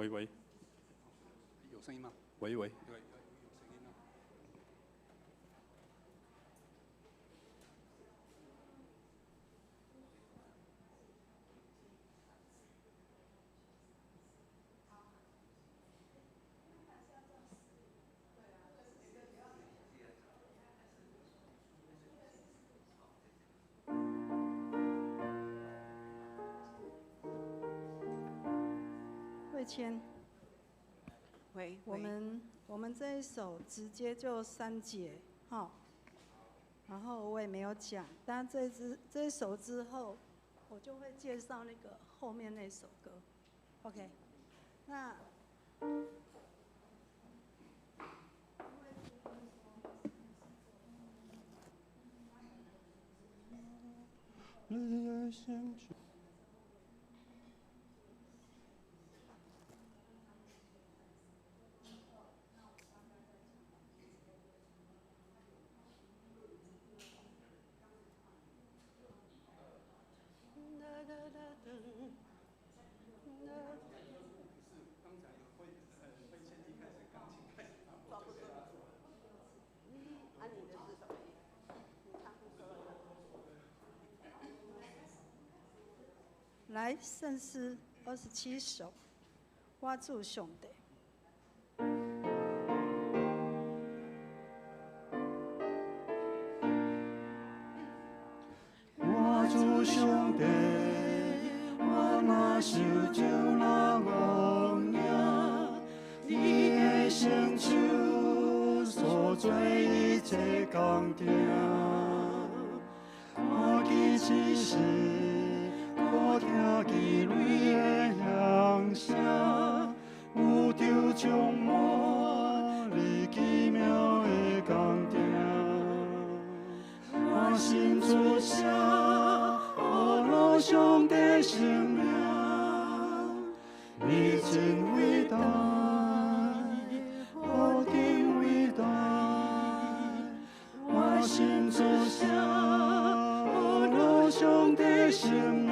喂，有声音吗？喂。有声音吗？慧谦，喂，我们这一首直接就3节，哈，然后我也没有讲，但这一首之后，我就会介绍那个后面那首歌 ，OK， 那。来，圣诗27首，我主上帝。我主上帝，我若受招那恶影，你的成就所做一切工程，看见此时。我听见你的响声，有着充满你奇妙的工程。我心主写，我落上帝生命，你真伟大，何等伟大！我心主写，我落上帝生命。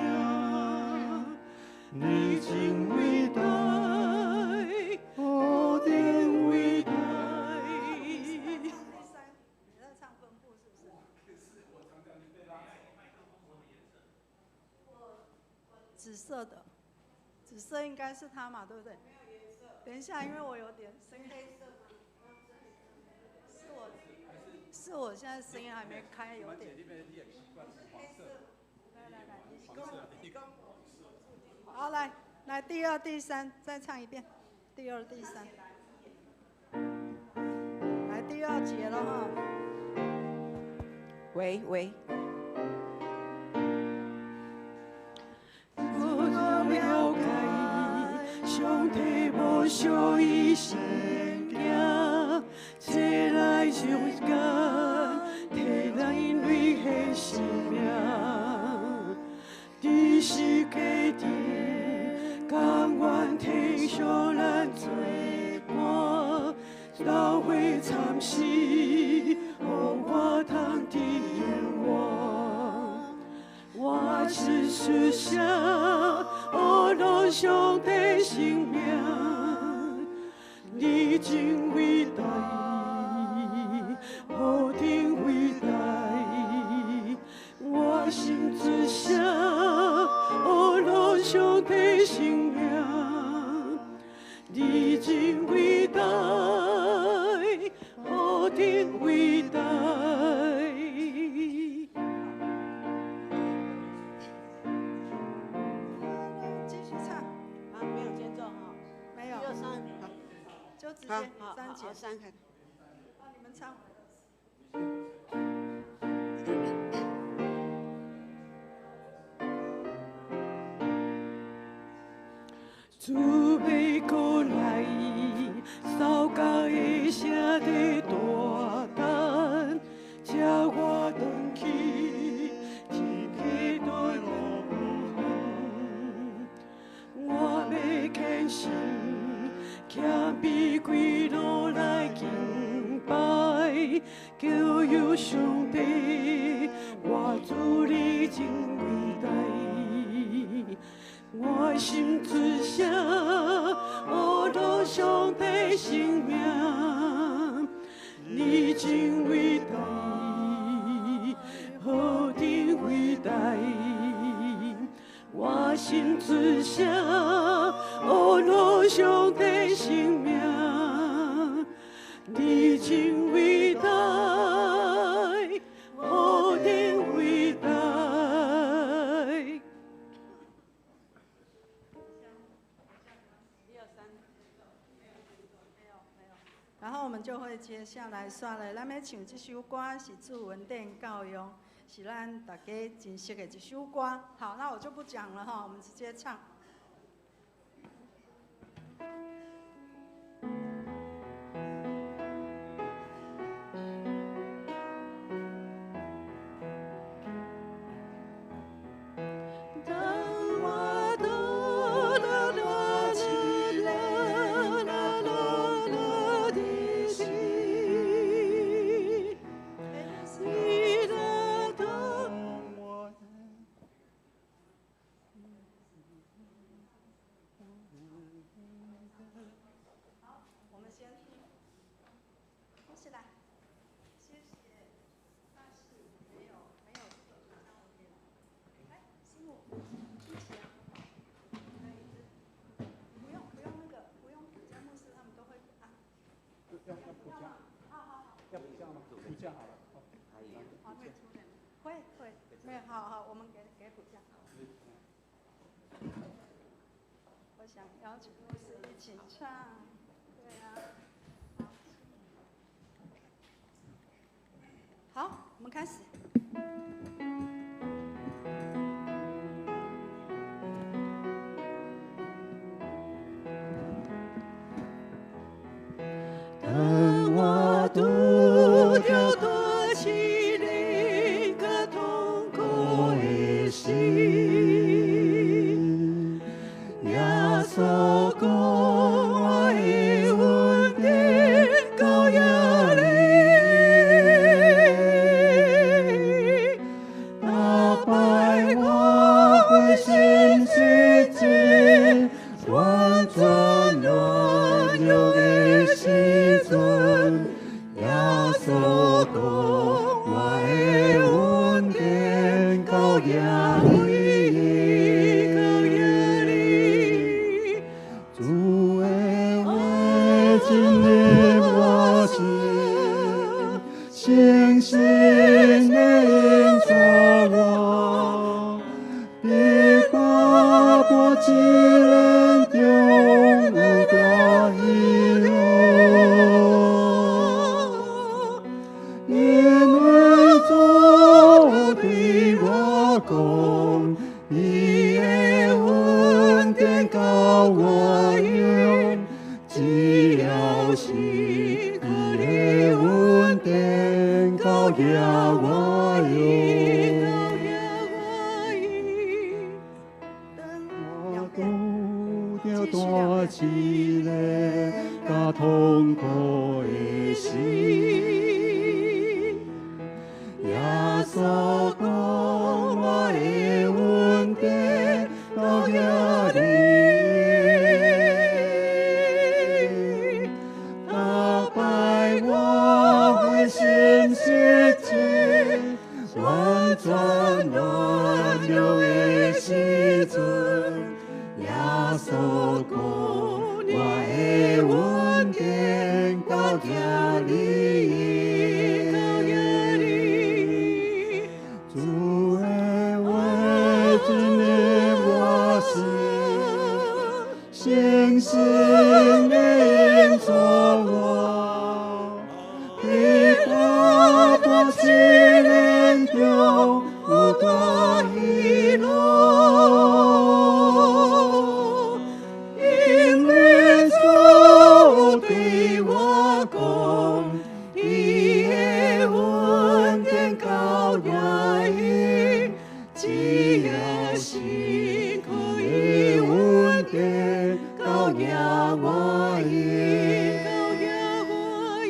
你真伟大，何等伟大！你在唱分部是不是？紫色的，紫色应该是它嘛，对不对？没有颜色。等一下，因为我有点声音。黑色吗？是我现在声音还没开，有点。黑色。来，好，来第2、第3，再唱一遍，第2、第3，来第2节了哈。喂。我了解，上帝无小伊圣行，找来上天，摕来因为的生命，伫世界顶。甘愿体恤咱做伴，斗伙参死，予我通得永远。我只是想，我落上帝生命，你真伟大，何等伟大！我心只想，我落上帝生命。你真伟大，何等伟大！继续唱。啊，没有间奏哈。没有。1、2、3，好。就直接3节。3开。啊，你们唱。主要过来，扫甲的声在大胆，叫我回去，天气对路我要虔诚，谦卑跪落来敬拜，叫有上帝，我主你真伟大。我心只想，生命，你真伟大，何等伟大！我心只想哦，落上帝生命，你真伟大，何等伟大！然后我们就会接下来算了，咱要唱这首歌是主文典教育，是咱大家真熟的一首歌。好，那我就不讲了哈，我们直接唱。会，没有，好，我们给补教。我想邀请牧师一起唱，对啊，好，我们开始。当我拄着大试炼甲痛苦的心，耶稣讲我的恩典够压力，打败我的心世界，完全软弱的时阵，耶稣讲我的恩典够压力，够压力。主的话真的我心，诚实的引导我，别把我只能中有大喜乐，因为主对我讲，伊的恩典够我用，只要是他的恩典够压我用，我拄着大试炼甲痛苦的心，耶稣讲我的恩典够压力，打败我的心世界，完全软弱的时阵，耶稣讲我的恩典够压力，够压力。主的话真的我心，诚实的引导我，你把我只能中有大喜乐，因为主对我讲，伊的恩典够压抑，只要是可以恩典够压我伊，够压我伊。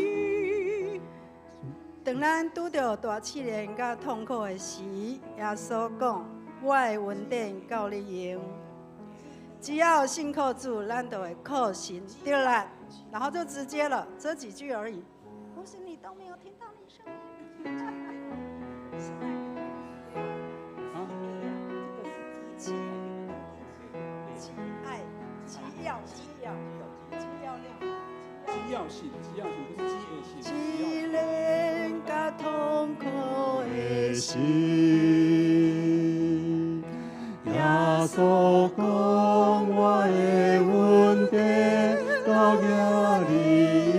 当咱拄着大试炼甲痛苦的时，耶稣讲：我的恩典够你用。只要信靠主，咱就会靠行对啦，然后就直接了，这几句而已。或许你都没有听到你声音。是那个啊，这个是基爱，基要料，基要性不是基业性。基炼甲痛苦的心。耶稣讲我的问题到遐里面，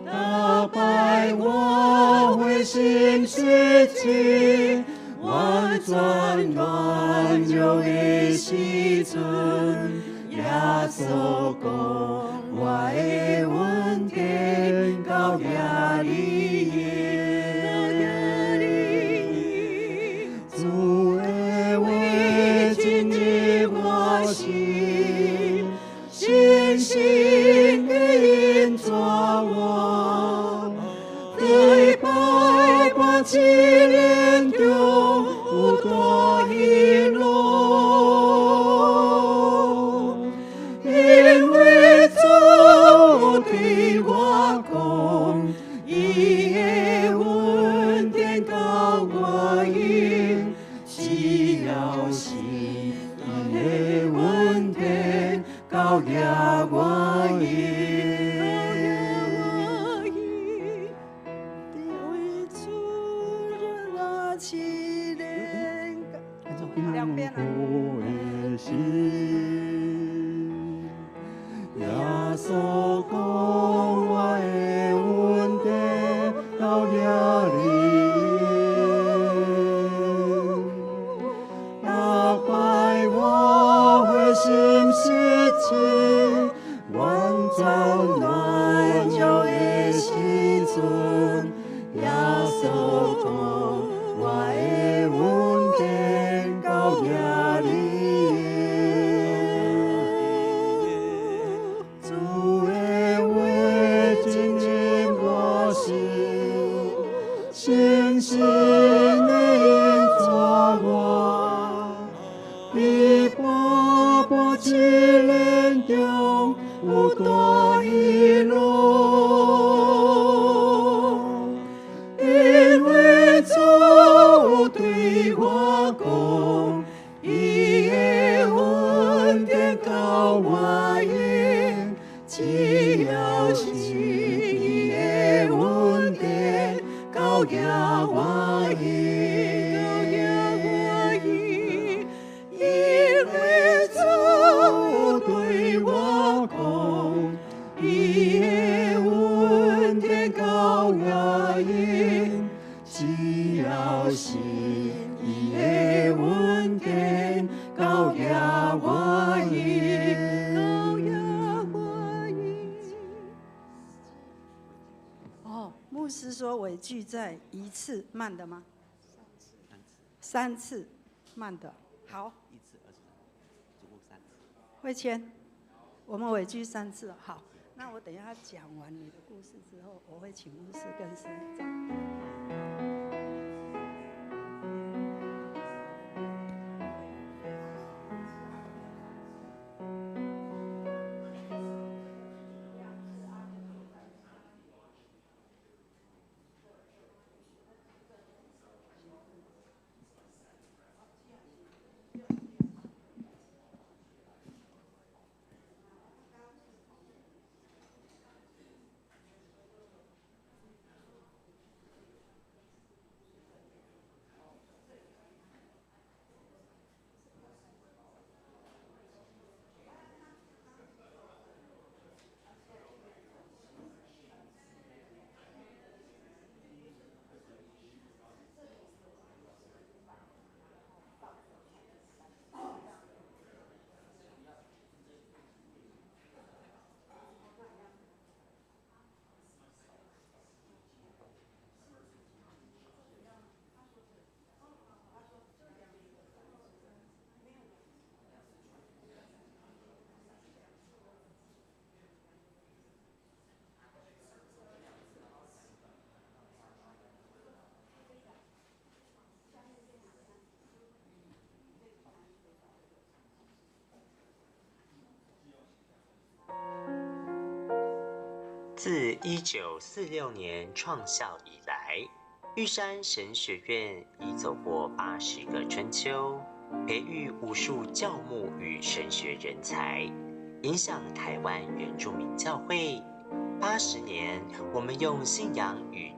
打败我灰心失志、完全软弱的时阵，耶稣讲我的问题到遐里面。主的话进入我心，深深地印抓我，在百般试炼中有大喜乐，因为主对我讲，伊的恩典到我应。只要是伊的恩典，到遐我应。因为主人那起炼，两边啊。耶稣讲我的恩典到遐里。心失志，完全软弱的时阵，耶稣讲我的恩典到遐里面，主的话进入我心，深深地印抓我。在百般试炼中有大喜乐，因为主对我讲，伊的恩典到我应，只要是伊的恩典到遐我应。对我讲，伊的恩典到我应，只要是伊的恩典到遐我应。哦，牧师说尾句在一次慢的吗？3次慢的。好。1次20，总共3次。慧谦，我们尾句3次。好，那我等一下讲完你的故事之后，我会请牧师跟神长。自1946年创校以来，玉山神学院已走过80个春秋，培育无数教牧与神学人才，影响台湾原住民教会。80年，我们用信仰与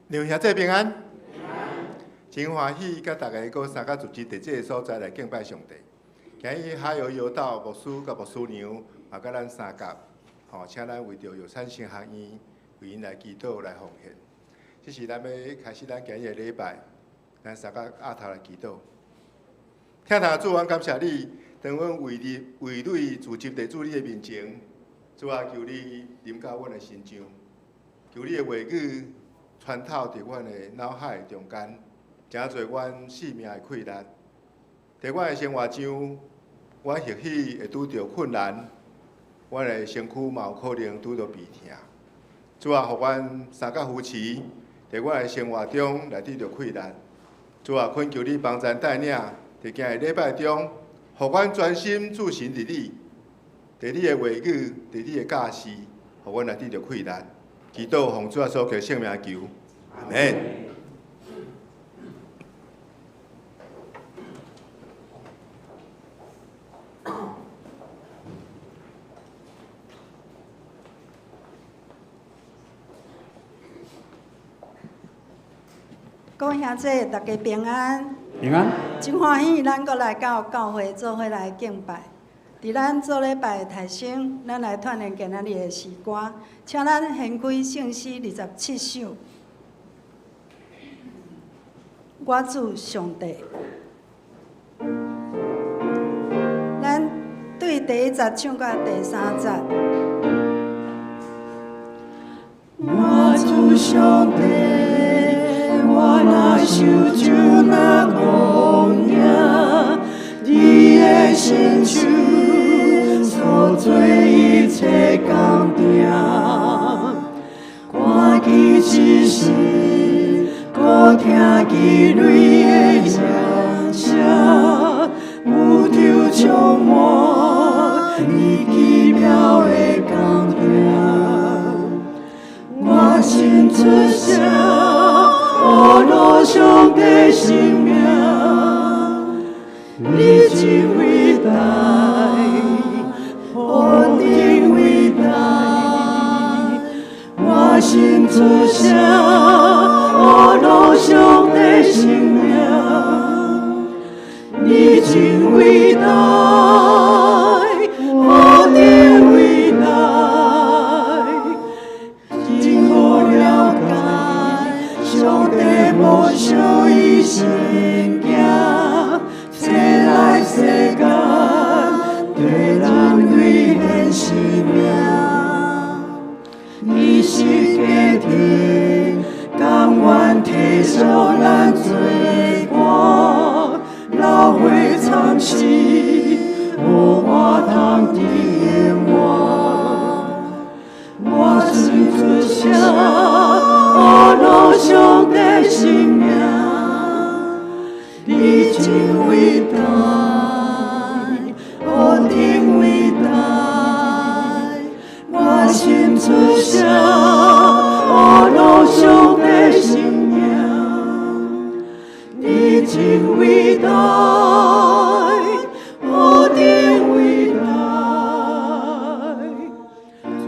刘兄弟平安，真欢喜，甲大家搁三甲组织伫这个所在来敬拜上帝。今日下游游道牧师甲牧师娘，也甲咱三甲，请咱为着药产神学院为因来祈祷来奉献。这是咱要开始咱今日的礼拜，咱三甲压头来祈祷。听他主，阮感谢你，当阮为你自集地主你的面前，主啊，求你临到阮的心上，求你的话语穿透伫阮的脑海中间，真侪阮生命的困难。伫阮的生活上，阮或许会拄着困难，阮的身躯嘛有可能拄着鼻痛。主啊，互阮三甲扶持，伫阮的生活中来拄着困难。主啊，恳求你帮咱带领，伫今日礼拜中，互阮专心注神伫你，伫你的话语，伫你的教示，互阮来拄着困难。祈祷奉主耶稣基督圣名求，阿门。各位兄弟，大家平安。平安。真欢喜，咱搁来到教会做伙来敬拜。伫咱做礼拜的台先，咱来锻炼今仔日的诗歌，请咱献开圣诗27首。我主上帝，咱对第1节唱到第3节。我主上帝，我若受主那供养，你的伸手所做一切工程，看见一时，搁听见泪的声声，宇宙充满你奇妙的工程。我心出声，我落上帝生命，你真伟大，我真伟大。我心出声，我落上帝生命，你真伟大，何等伟大，真好了解，上帝无小伊圣行，册来世间，对咱为献生命。伊是家庭，甘愿体恤咱罪过，老伙参死，无我通治我。我伸出声，呼吁上帝生命，你真伟大，何等伟大！我伸出声，呼吁上帝生命，你真伟大，何等伟大！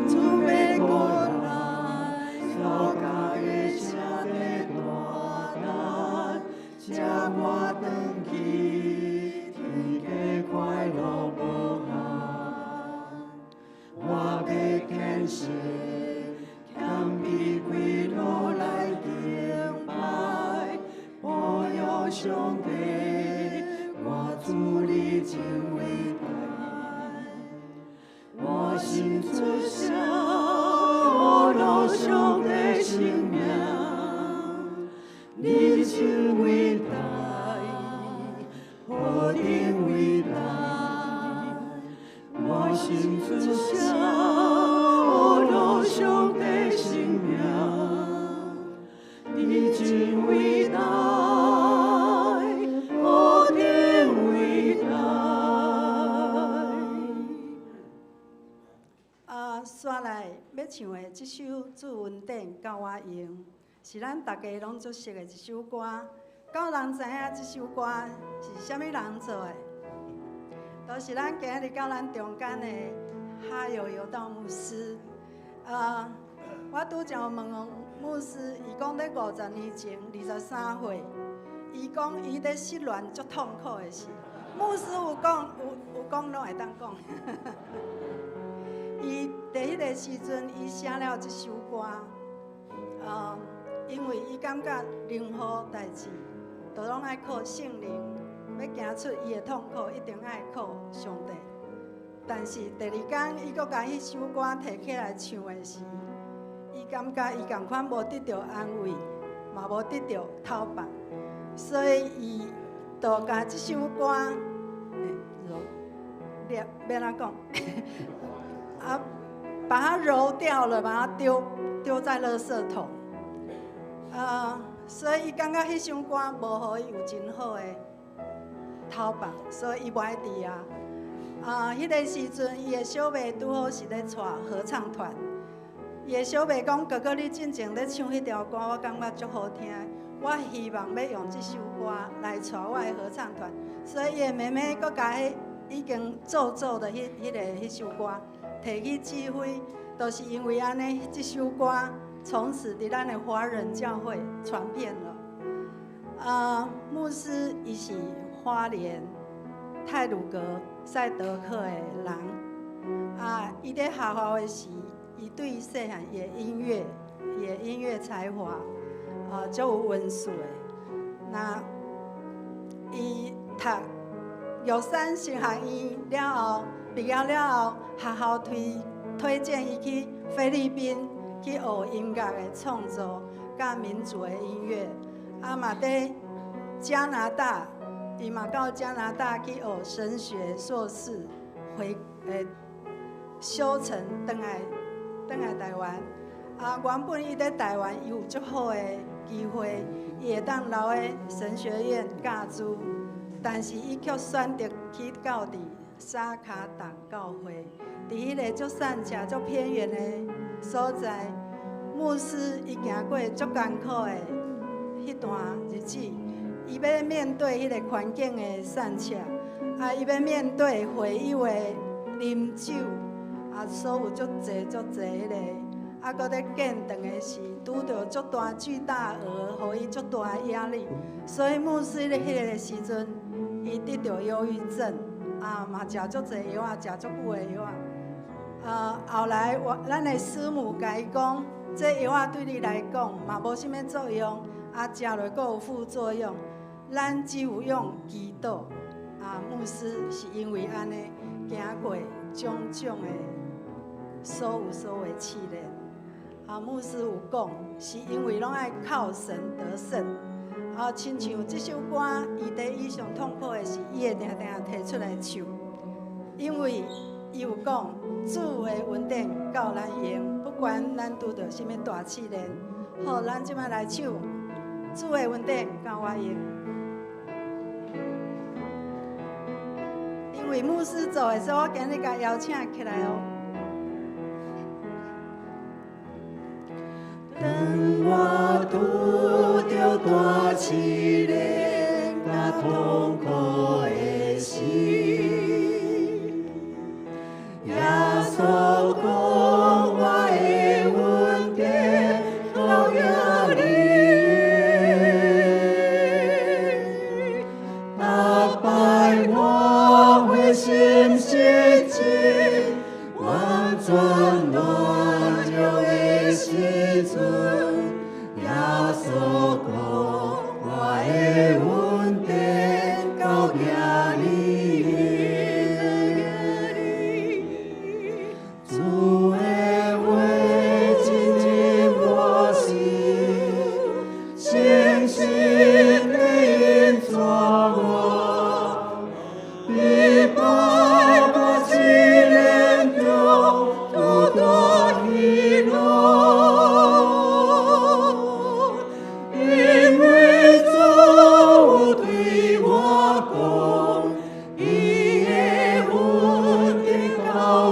主要过来，所教的车在大难，这我回去，天家快乐无限。我要献身，谦卑跪落来敬拜，保佑上帝，我主你真伟大。我伸出声，呼吁上帝生命，你真伟大，何等伟大！我伸出声，呼吁上帝生命，你真伟大，何等伟大！刷来要唱的这首《祝文典》教我用，是咱大家拢足熟的一首歌。敢有人知影这首歌是啥物人做的？都是咱今日到咱中间的哈友游道牧师。我拄则问牧师，伊讲咧50年前23岁，伊讲伊咧失恋足痛苦的事。牧师有讲拢会当讲。伊伫迄个时阵，伊写了这首歌，因为伊感觉任何代志都拢爱靠圣灵，要行出伊的痛苦，一定爱靠上帝。但是第二天，伊阁甲迄首歌摕起来唱的时，伊感觉伊共款无得到安慰，嘛无得到讨伐，所以伊就甲这首歌，要哪讲？把它揉掉了，把它丢在垃圾桶。所以伊感觉迄首歌无互伊有真好的讨伐，所以伊无爱伫啊。迄个时阵，伊的小妹拄好是咧带合唱团。伊的小妹讲：“哥哥，你进前咧唱迄条歌，我感觉足好听。我希望要用这首歌来带我的合唱团。”所以伊的妹妹阁甲迄已经做的迄首歌摕去指挥，都是因为安尼，这首歌从此伫咱的华人教会传遍了。牧师伊是花莲太鲁阁赛德克的人，伊在学校的时，伊对细汉伊的音乐才华，足有温数的。那伊读玉山神学院了后，毕业了后，学校推荐伊去菲律宾去学音乐的创作，甲民族的音乐。嘛在加拿大，伊嘛到加拿大去学神学硕士，修成回来台湾。原本伊在台湾有足好的机会，伊会当留在神学院教书。但是伊却选择去到伫沙卡党教会，伫迄个足散车、足偏远的所在，牧师伊行过足艰苦的迄段日子，伊要面对迄个环境的散车，伊要面对会友的啉酒，所有足侪迄个，搁咧建堂的时，拄到足大巨大额，互伊足大的压力，所以牧师咧迄个时阵。伊得着忧郁症，嘛食足侪药食足久的药后来咱的师母甲伊讲，这药对你来讲嘛无啥物作用，食落阁有副作用，咱只有用祈祷。牧师是因为安尼行过种种的所有试炼。牧师有讲，是因为拢爱靠神得胜。亲像这首歌，伊上痛苦的是，伊会定定摕出来唱，因为伊有讲主的恩典够咱用，不管咱拄着什么大试炼，好，咱即摆来唱主的恩典够我用。因为牧师做的，所以我今日甲邀请起来哦。当我拄着大试炼甲痛苦的时，耶稣讲我的恩典够用你，打败我的心失志，完全软弱的时阵，耶稣讲我的恩典够用你，主的话进入我心，深深地印抓我，比百般试炼中不断喜乐。因为主对我讲，伊的恩典够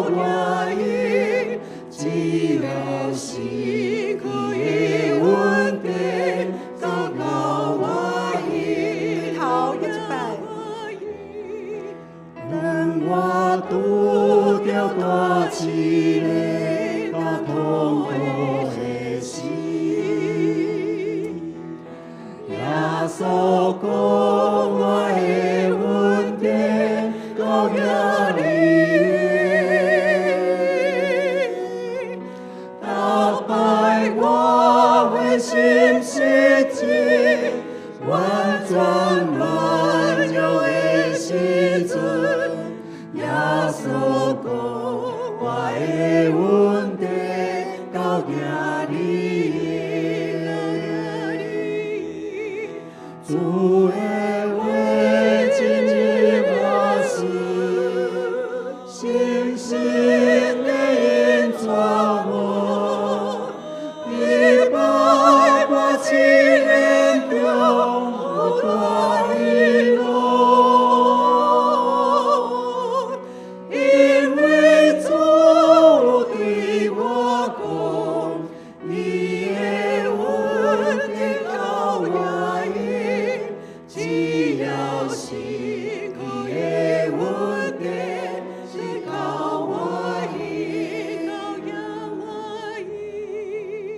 我用，只要是伊的恩典够我用。头一摆，当我拄着大试炼甲痛苦的时，耶稣讲我的恩典够用你，打败我的心失志，完全软弱的时阵，耶稣讲我的恩典够用你，主的话进入我心，深深地印抓我，比百般试炼中不断喜乐。因为主对我讲，伊的恩典够我用，只要是伊的恩典是够我用。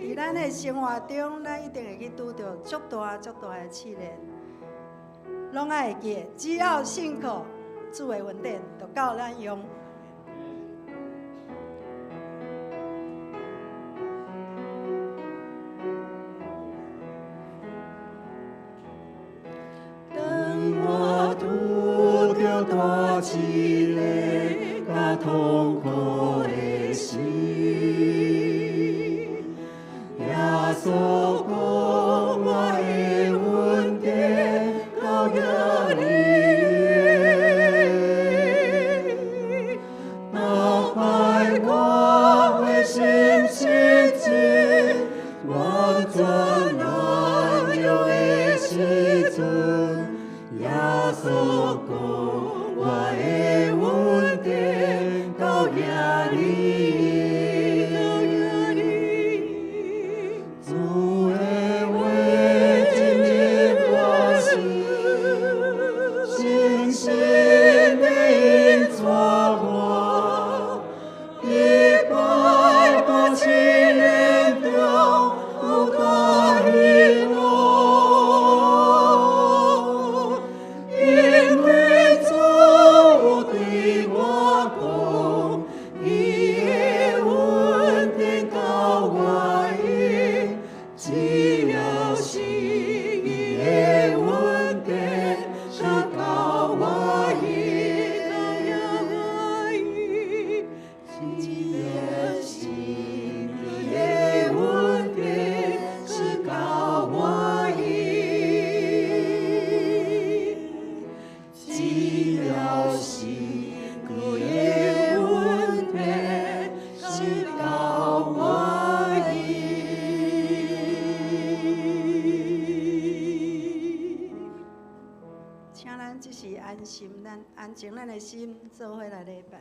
伫咱的生活中，咱一定会去拄到足大的试炼，拢爱会记，只要信靠主的恩典，就够咱用。当我拄着大试炼甲痛苦的时，耶稣讲我的恩典够用你，打败我的心失志，完全软弱的时阵，耶稣讲我的恩典够用你，主的安心，咱安静咱的心，做伙来礼拜。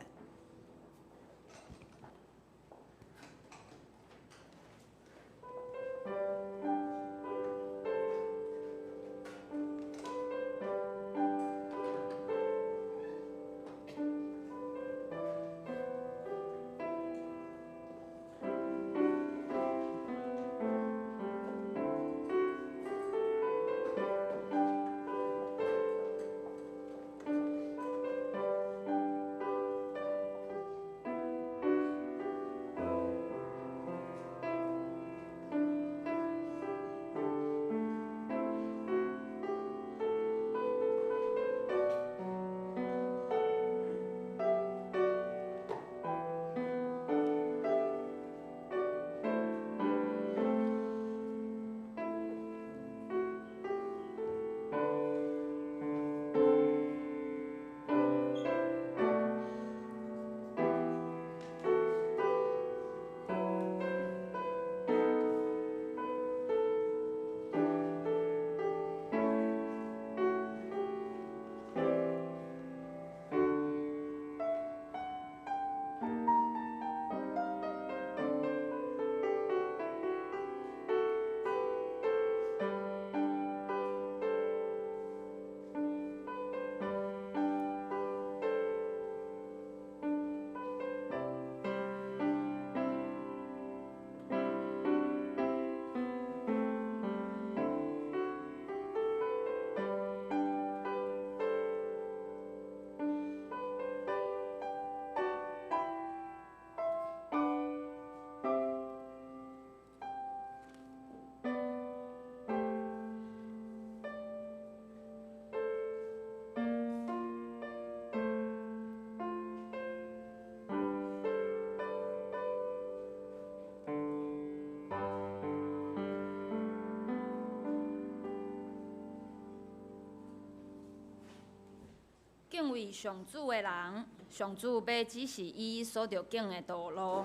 敬畏上主的人，上主要指示伊所着行的道路，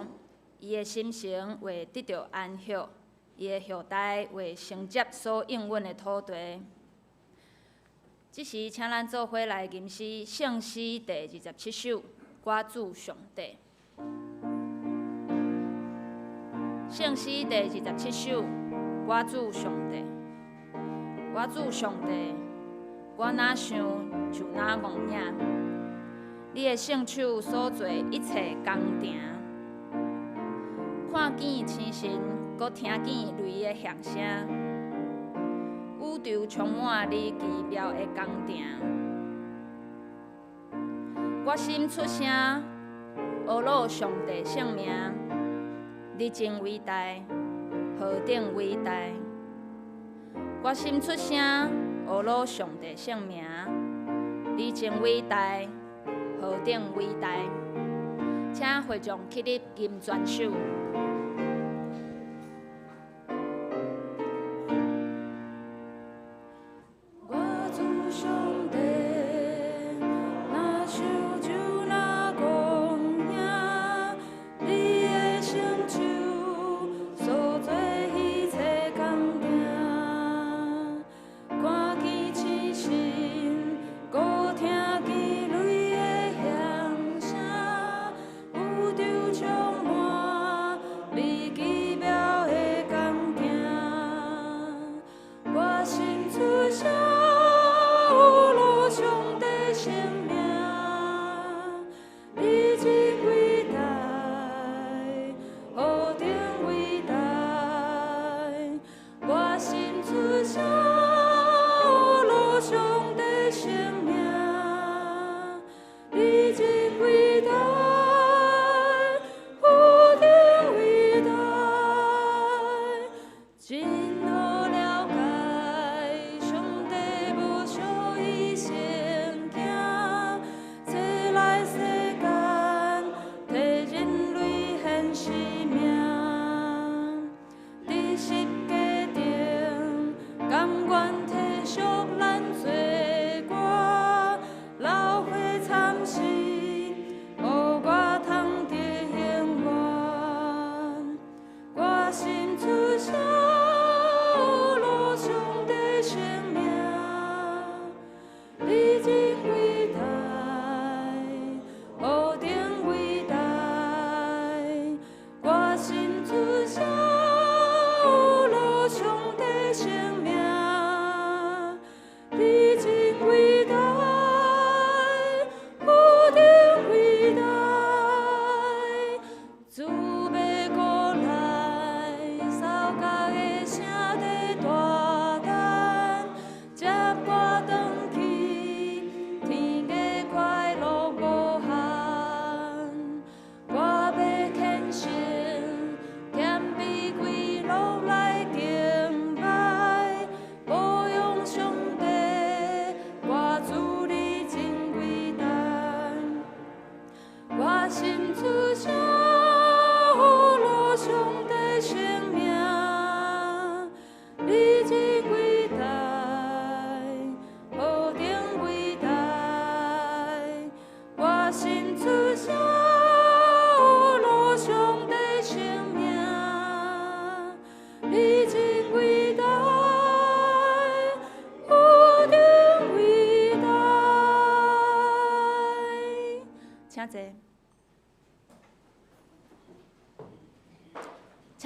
伊的心情会得到安息，伊的后代会承接所应允的土地。这时，请咱做伙来吟诗圣诗第27首《我主上帝》。圣诗第27首《我主上帝》。我主上帝，我哪想就哪戆影。你的圣手所做一切工程，看见星辰，搁听见雷的响声。宇宙充满你奇妙的工程。我心出声，学录上帝圣名，你真伟大，何等伟大！我心出声，学录上帝圣名，你真伟大，何等伟大！请会众起立吟全首。充满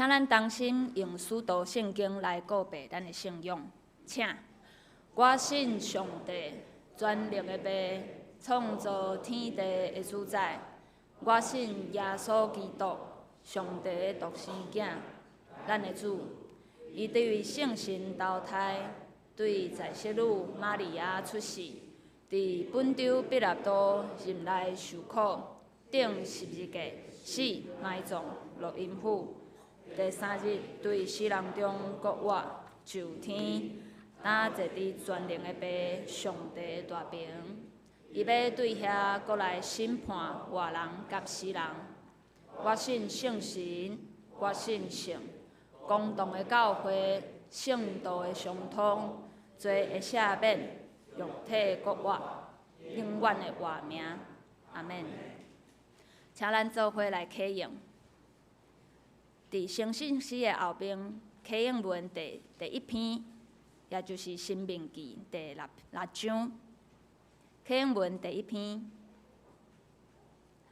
请咱同心用使徒圣经来告白咱的信仰。请，我信上帝，全能的爸，创造天地的主宰。我信耶稣基督，上帝的独生囝，咱的主。伊对为圣神投胎，对在世女玛利亚出世，伫本州彼拉多任内受苦，顶十字架，死埋葬落阴府。第三日，对死人中国活就天，当坐伫全能的爸上帝的大屏。伊要对遐国来审判活人甲死人。我信圣神，我信圣，公道的教会，圣道的相通，罪会赦免，肉体国活，永远的活命。阿免。请咱做伙来启用。伫圣信诗的后边，启用文第一篇，也就是《申命记》第六章。启用文第一篇，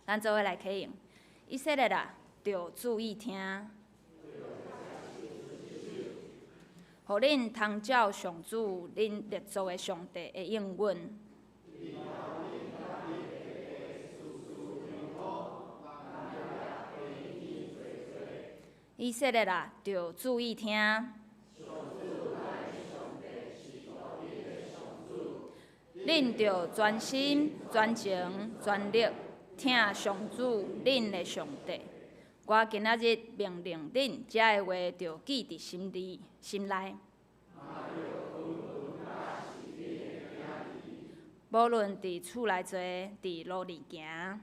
咱做伙来启用。以色列啊，着注意听，互恁通照上主恁列祖的上帝的应允。以色列啊，着注意听。恁着专心、专情、全力听上主恁的上帝。我今仔日命令恁，遮个话着记伫心内。无论伫厝内坐，伫路里行，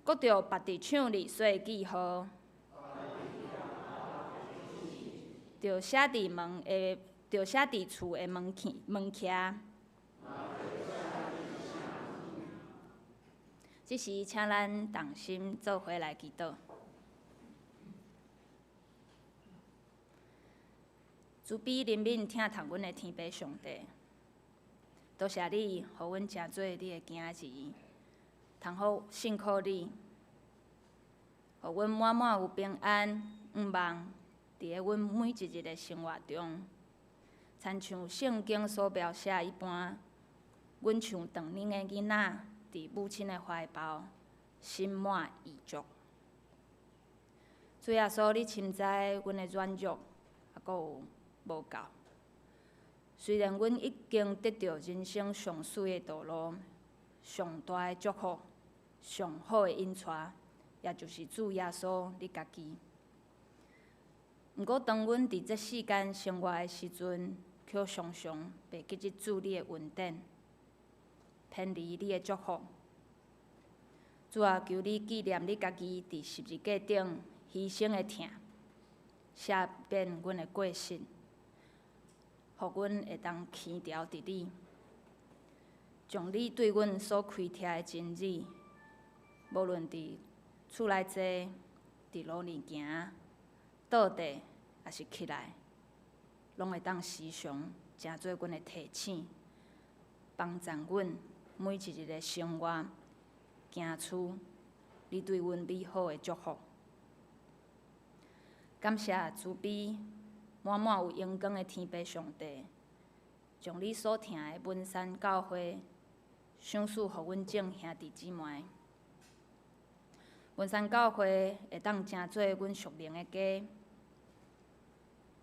搁着别伫唱里说记号。着写伫门的，着写伫厝的门徛。即时，请咱同心做伙来祈祷。慈悲怜悯疼痛阮的天父上帝，多谢你，互阮诚做你的囝儿，通好信靠你，互阮满满有平安、望。伫个阮每一日的生活中，亲像圣经所描写一般，阮像长年的囡仔，伫母亲的怀抱，心满意足。主耶稣，你深知阮的软弱，还阁有无够。虽然阮已经得到人生上水的道路、上大的祝福、上好的引带，也就是主耶稣你家己。毋过，当阮伫这世间生活的时阵，却常常袂记得主你的恩典，偏离你的祝福。主啊，求你纪念你家己伫十字架顶牺牲的疼，赦免阮的过失，互阮会当轻调伫你，将你对阮所开剔的真理，无论伫厝内坐，伫路里行。倒地也是起来，拢会当时常成做阮的提醒，帮助阮每一日的生活行出你对阮美好的祝福。感谢慈悲满满有阳光的天父上帝，将你所听的文山教会赏赐互阮众兄弟姊妹。文山教会会当成做阮属灵的家。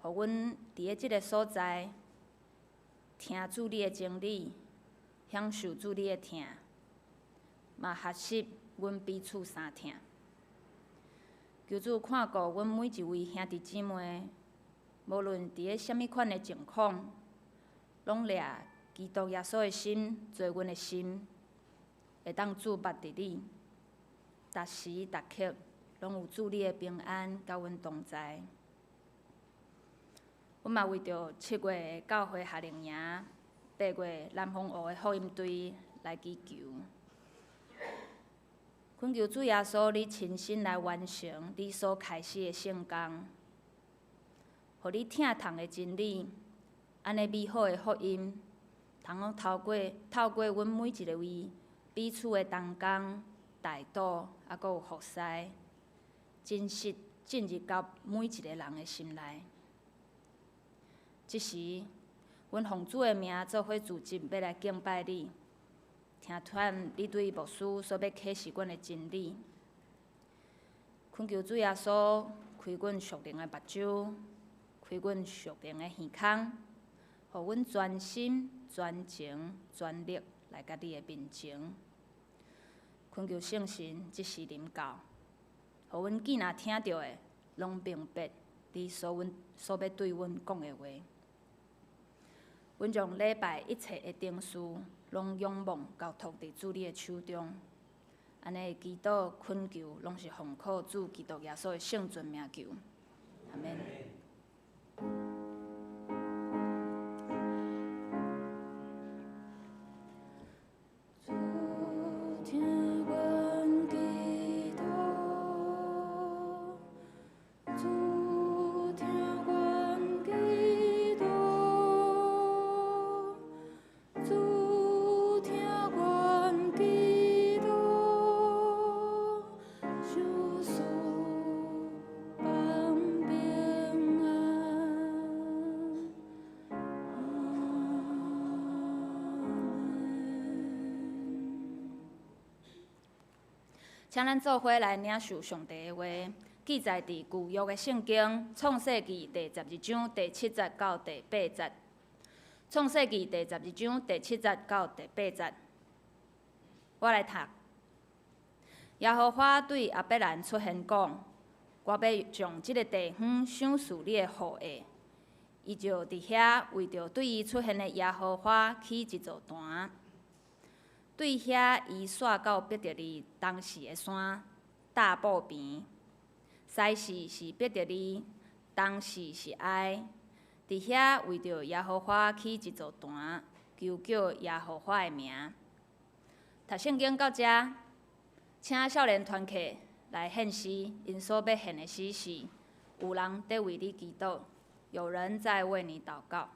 互阮伫个即个所在，听主你的真理，享受主你的疼，嘛学习阮彼此相疼。求主看顾阮每一位兄弟姊妹，无论伫个什物款的情况，拢掠基督耶稣的心做阮的心，会当注目伫你，逐时逐刻拢有主你的平安甲阮同在。阮嘛为着7月教会夏令营，8月南方湖的福音队来祈求，恳求主耶稣你亲身来完成你所开始的圣工，互你疼痛的真理，安尼美好的福音，通透过阮每一个位彼此的同工，大道，还佫有福师，真实进入到每一个人的心内。即时，阮奉主的名做伙自尽，要来敬拜你，听传你对牧师所要启示阮的真理。恳求主耶稣开阮属灵的目睭，开阮属灵的耳孔，互阮专心、专情、专力来甲你的面前。恳求圣神即时临到，互阮囝仔听到的，拢明白你所要对阮讲的话。阮将礼拜一切的定事，拢仰望交托伫主你的手中。安尼祈祷恳求，拢是奉靠主基督耶稣的圣尊名求，阿免。请咱做伙来领受上帝的话，记载伫旧约的圣经创世纪第12章第7节到第8节。创世纪第12章第7节到第8节，我来读。耶和华对亚伯兰出现讲：我要将即个地方赏赐你的后裔。伊就伫遐为着对伊出现的耶和华起一座坛。对遐，伊刷到伯特利当时的山大埔边，西势是伯特利，东势是爱。伫遐为着耶和华起一座坛，求叫耶和华的名。读圣经到这，请少年团契来献诗，因所要献的诗是：有人在为你祈祷，有人在为你祷告。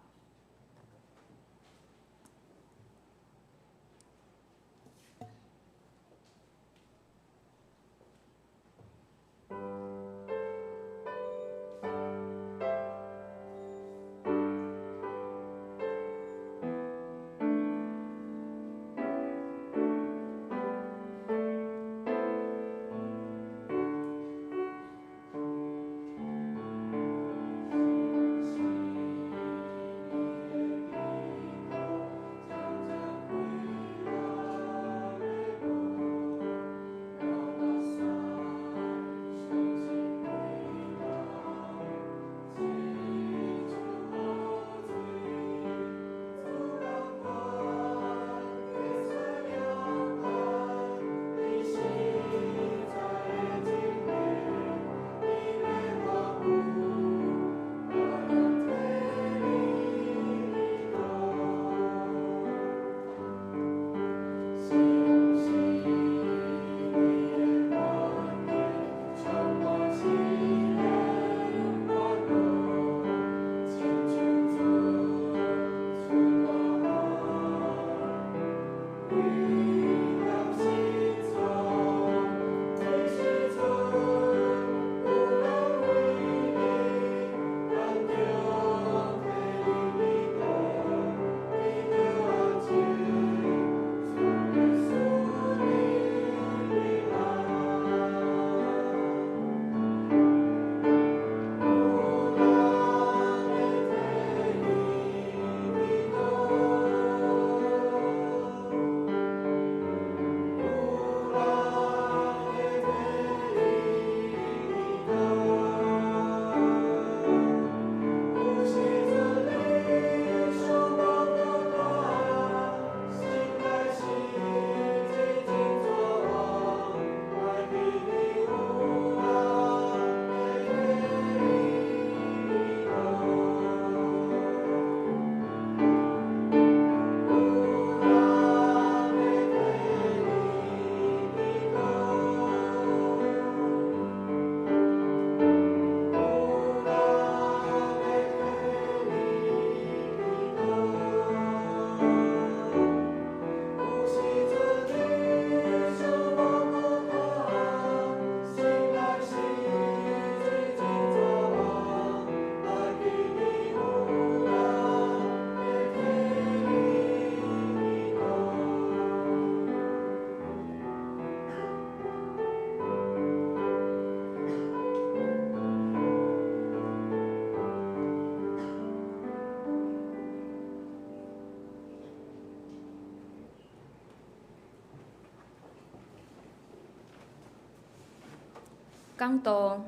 讲道，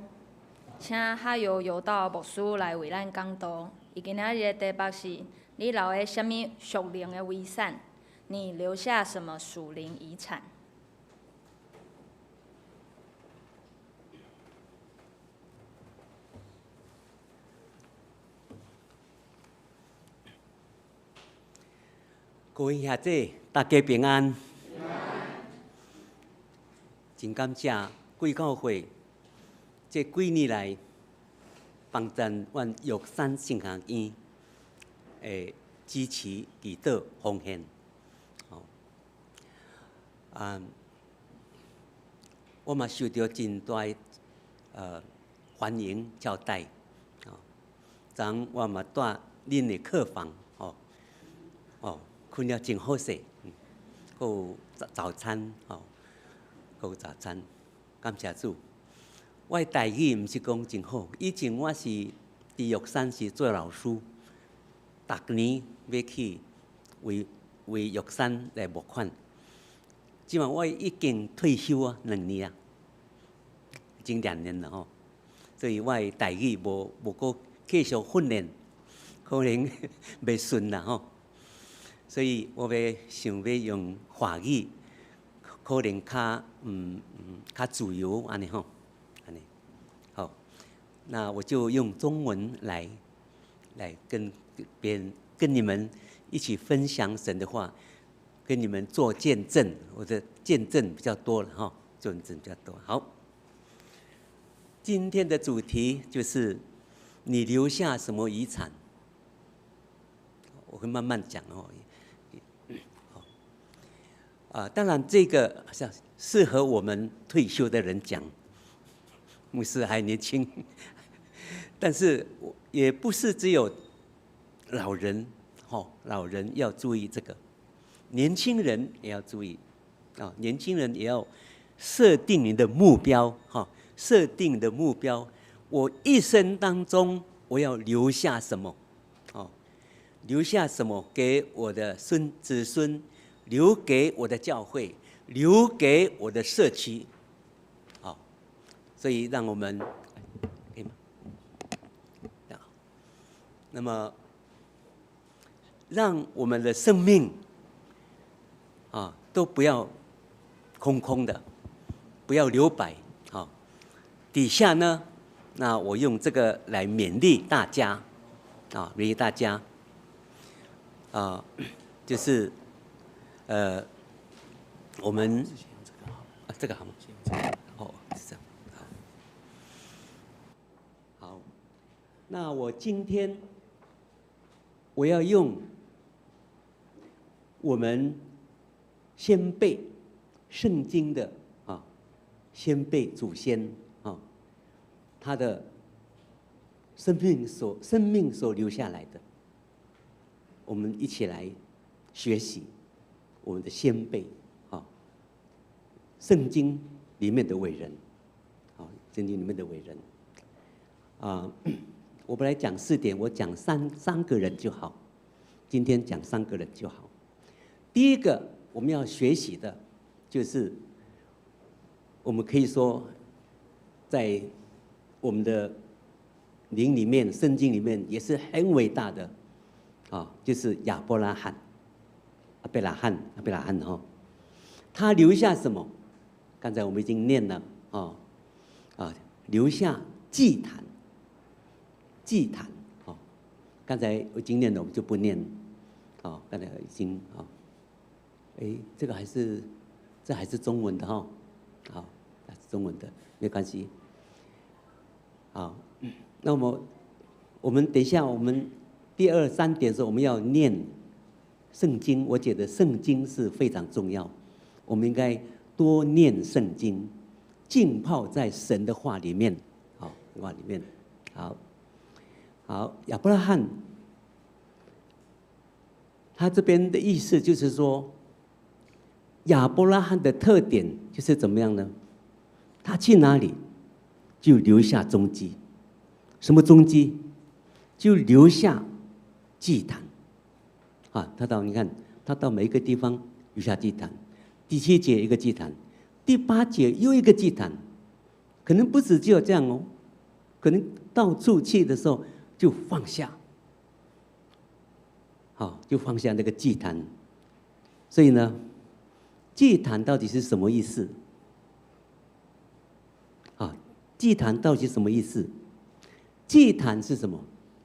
请哈游游道牧师来为咱讲道。伊今仔日的题目是：你留下什么属灵的遗产？你留下什么属灵遗产？各位兄弟，大家平安。真感谢贵教会这几年来帮赞阮玉山圣学院的支持、祈祷、奉献。我嘛受到真大欢迎招待。昨我嘛住恁的客房，困了真好势，还有早餐，还有早餐，感谢主。我的台语毋是讲真好，以前我是伫玉山是做老师，逐年要去为玉山来募款。即嘛我已经退休啊，2年啊，已经2年了吼，所以我的台语无搁继续训练，可能袂顺啦吼。所以我想要用华语，可能较自由安尼吼，安尼好。那我就用中文来跟你们一起分享神的话，跟你们做见证。我的见证比较多了哈，见证比较多。好，今天的主题就是你留下什么遗产？我会慢慢讲哦。当然这个适合我们退休的人讲，牧师还年轻，但是也不是只有老人，老人要注意这个，年轻人也要注意，年轻人也要设定你的目标，设定你的目标，我一生当中我要留下什么，留下什么给我的子孙。留给我的教会，留给我的社区，好，所以让我们可以吗？那么，让我们的生命都不要空空的，不要留白，好。底下呢，那我用这个来勉励大家，勉励大家，就是。我们这个好吗？是这样。好，那我今天我要用我们先辈圣经的先辈祖先他的生命所留下来的，我们一起来学习。我们的先辈，圣经里面的伟人，圣经里面的伟人，我本来讲4点，我讲三个人就好，今天讲3个人就好。第一个我们要学习的，就是我们可以说，在我们的灵里面、圣经里面也是很伟大的，就是亚伯拉罕。亚伯拉罕他留下什么？刚才我们已经念了留下祭坛，刚才我已经念了，我们就不念，刚才已经这还是中文的好，还是中文的，没关系。好，那么我们等一下，我们第2、3点的时候，我们要念。圣经，我觉得圣经是非常重要，我们应该多念圣经，浸泡在神的话里面，话里面，好，亚伯拉罕，他这边的意思就是说，亚伯拉罕的特点就是怎么样呢？他去哪里就留下踪迹，什么踪迹？就留下祭坛。你看，他到每一个地方留下祭坛。第7节一个祭坛，第8节又一个祭坛，可能不止只有这样哦，可能到处去的时候就放下，好，就放下那个祭坛。所以呢，祭坛到底是什么意思？啊，祭坛到底是什么意思？祭坛是什么？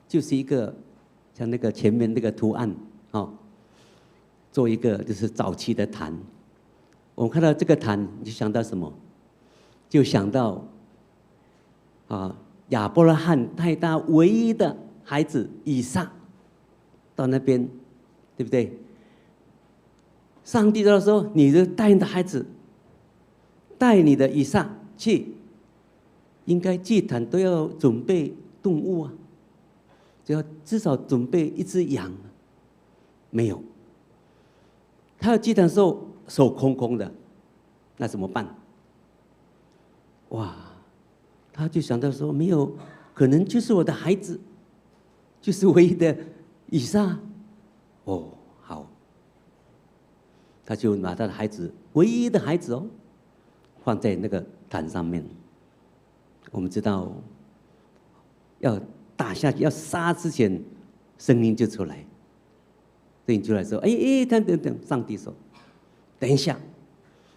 就是一个像那个前面那个图案，哦，做一个就是早期的坛。我们看到这个坛，你就想到什么？就想到亚伯拉罕带他唯一的孩子以撒到那边，对不对？上帝就说：“你就带你的孩子，带你的以撒去，应该祭坛都要准备动物啊，就要至少准备一只羊。没有，他要祭坛的时候手空空的，那怎么办？哇！”他就想到说，没有，可能就是我的孩子，就是唯一的以撒。哦，好，他就把他的孩子，唯一的孩子哦，放在那个坛上面。我们知道，要打下去，要杀之前，声音就出来，声音出来说：“哎，等，上帝说，等一下，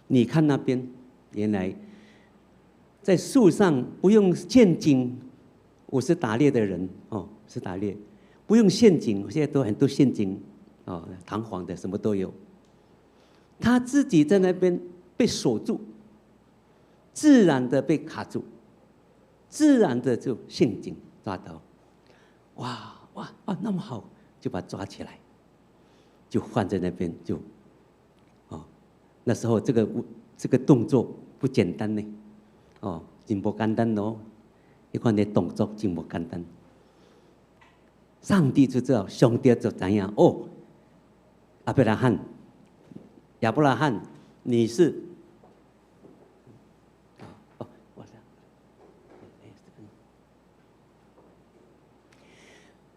你看那边，原来。”在树上不用陷阱，我是打猎的人哦，是打猎，不用陷阱。现在都很多陷阱哦，弹簧的什么都有。他自己在那边被锁住，自然的被卡住，自然的就陷阱抓到。哇，那么好，就把他抓起来，就放在那边就，那时候这个动作不简单呢。哦，真不简单哦！你看那动作真不简单。上帝就知道，上帝就怎样哦？亚伯拉罕，你是